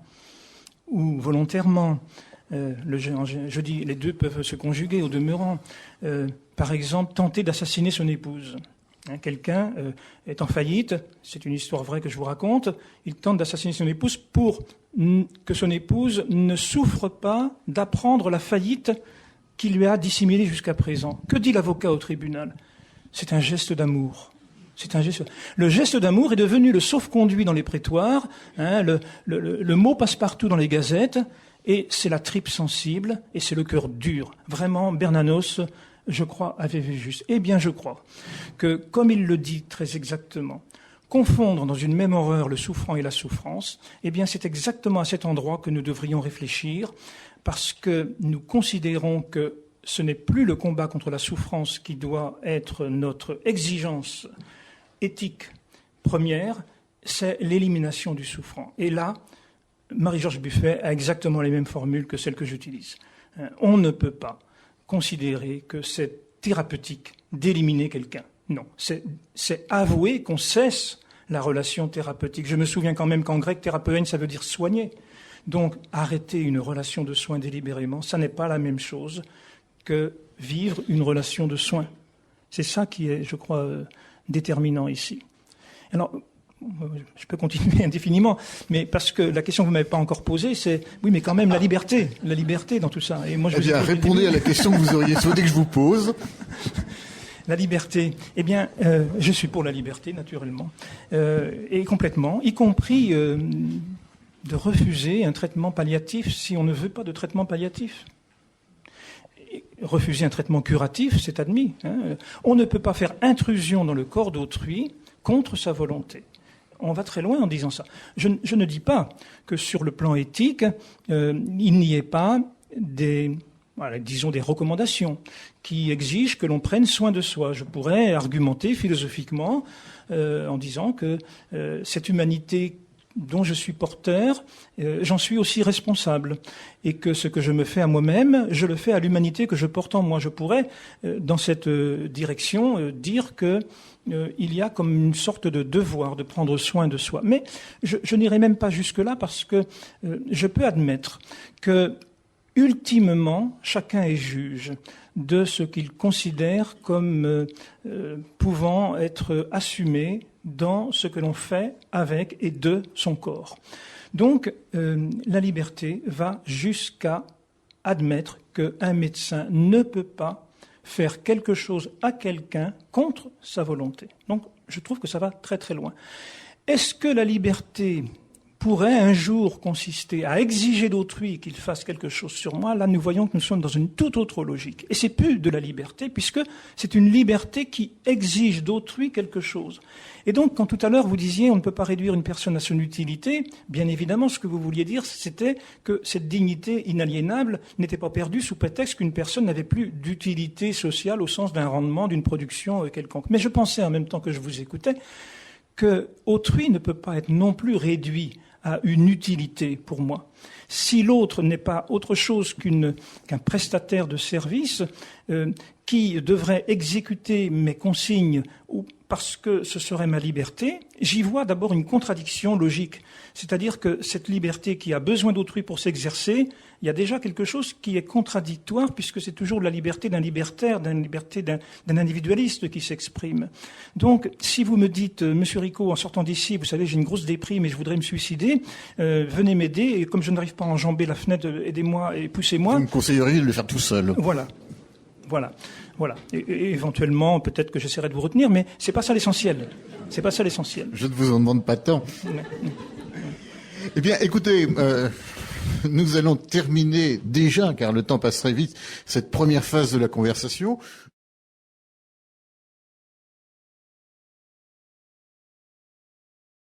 ou volontairement, je dis les deux peuvent se conjuguer au demeurant, par exemple tenter d'assassiner son épouse. Quelqu'un est en faillite, c'est une histoire vraie que je vous raconte, il tente d'assassiner son épouse pour que son épouse ne souffre pas d'apprendre la faillite qu'il lui a dissimulée jusqu'à présent. Que dit l'avocat au tribunal ? C'est un geste d'amour. Le geste d'amour est devenu le sauf-conduit dans les prétoires, le mot passe partout dans les gazettes, et c'est la tripe sensible, et c'est le cœur dur. Vraiment, Bernanos, je crois, avait vu juste. Eh bien, je crois que, comme il le dit très exactement, confondre dans une même horreur le souffrant et la souffrance, eh bien, c'est exactement à cet endroit que nous devrions réfléchir, parce que nous considérons que ce n'est plus le combat contre la souffrance qui doit être notre exigence éthique première, c'est l'élimination du souffrant. Et là, Marie-Georges Buffet a exactement les mêmes formules que celles que j'utilise. On ne peut pas considérer que c'est thérapeutique d'éliminer quelqu'un. Non, c'est avouer qu'on cesse la relation thérapeutique. Je me souviens quand même qu'en grec, thérapeuen, ça veut dire soigner. Donc, arrêter une relation de soins délibérément, ça n'est pas la même chose que vivre une relation de soins. C'est ça qui est, je crois, déterminant ici. Alors, je peux continuer indéfiniment, mais parce que la question que vous m'avez pas encore posée, c'est oui, mais quand même la liberté dans tout ça. Et moi, je répondez à la question que vous auriez souhaité que je vous pose. La liberté. Eh bien, je suis pour la liberté, naturellement, et complètement, y compris de refuser un traitement palliatif si on ne veut pas de traitement palliatif. Refuser un traitement curatif, c'est admis. On ne peut pas faire intrusion dans le corps d'autrui contre sa volonté. On va très loin en disant ça. Je ne dis pas que sur le plan éthique, il n'y ait pas des recommandations qui exigent que l'on prenne soin de soi. Je pourrais argumenter philosophiquement en disant que cette humanité dont je suis porteur, j'en suis aussi responsable. Et que ce que je me fais à moi-même, je le fais à l'humanité que je porte en moi. Je pourrais, dans cette direction, dire que il y a comme une sorte de devoir de prendre soin de soi. Mais je n'irai même pas jusque-là parce que je peux admettre que, ultimement, chacun est juge de ce qu'il considère comme pouvant être assumé dans ce que l'on fait avec et de son corps. Donc, la liberté va jusqu'à admettre qu'un médecin ne peut pas faire quelque chose à quelqu'un contre sa volonté. Donc, je trouve que ça va très très loin. Est-ce que la liberté pourrait un jour consister à exiger d'autrui qu'il fasse quelque chose sur moi? Là, nous voyons que nous sommes dans une toute autre logique. Et c'est plus de la liberté, puisque c'est une liberté qui exige d'autrui quelque chose. Et donc, quand tout à l'heure vous disiez on ne peut pas réduire une personne à son utilité, bien évidemment, ce que vous vouliez dire, c'était que cette dignité inaliénable n'était pas perdue sous prétexte qu'une personne n'avait plus d'utilité sociale au sens d'un rendement, d'une production quelconque. Mais je pensais en même temps que je vous écoutais que autrui ne peut pas être non plus réduit à une utilité pour moi. Si l'autre n'est pas autre chose qu'un prestataire de service qui devrait exécuter mes consignes ou parce que ce serait ma liberté, j'y vois d'abord une contradiction logique. C'est-à-dire que cette liberté qui a besoin d'autrui pour s'exercer, il y a déjà quelque chose qui est contradictoire puisque c'est toujours la liberté d'un libertaire, d'un individualiste qui s'exprime. Donc, si vous me dites, Monsieur Ricot, en sortant d'ici, vous savez, j'ai une grosse déprime et je voudrais me suicider, venez m'aider et comme je n'arrive pas à enjamber la fenêtre, aidez-moi et poussez-moi. Vous me conseilleriez de le faire tout seul. Voilà. Et éventuellement, peut-être que j'essaierai de vous retenir, mais c'est pas ça l'essentiel. C'est pas ça l'essentiel. Je ne vous en demande pas tant. Eh bien, écoutez, nous allons terminer déjà, car le temps passe très vite, cette première phase de la conversation.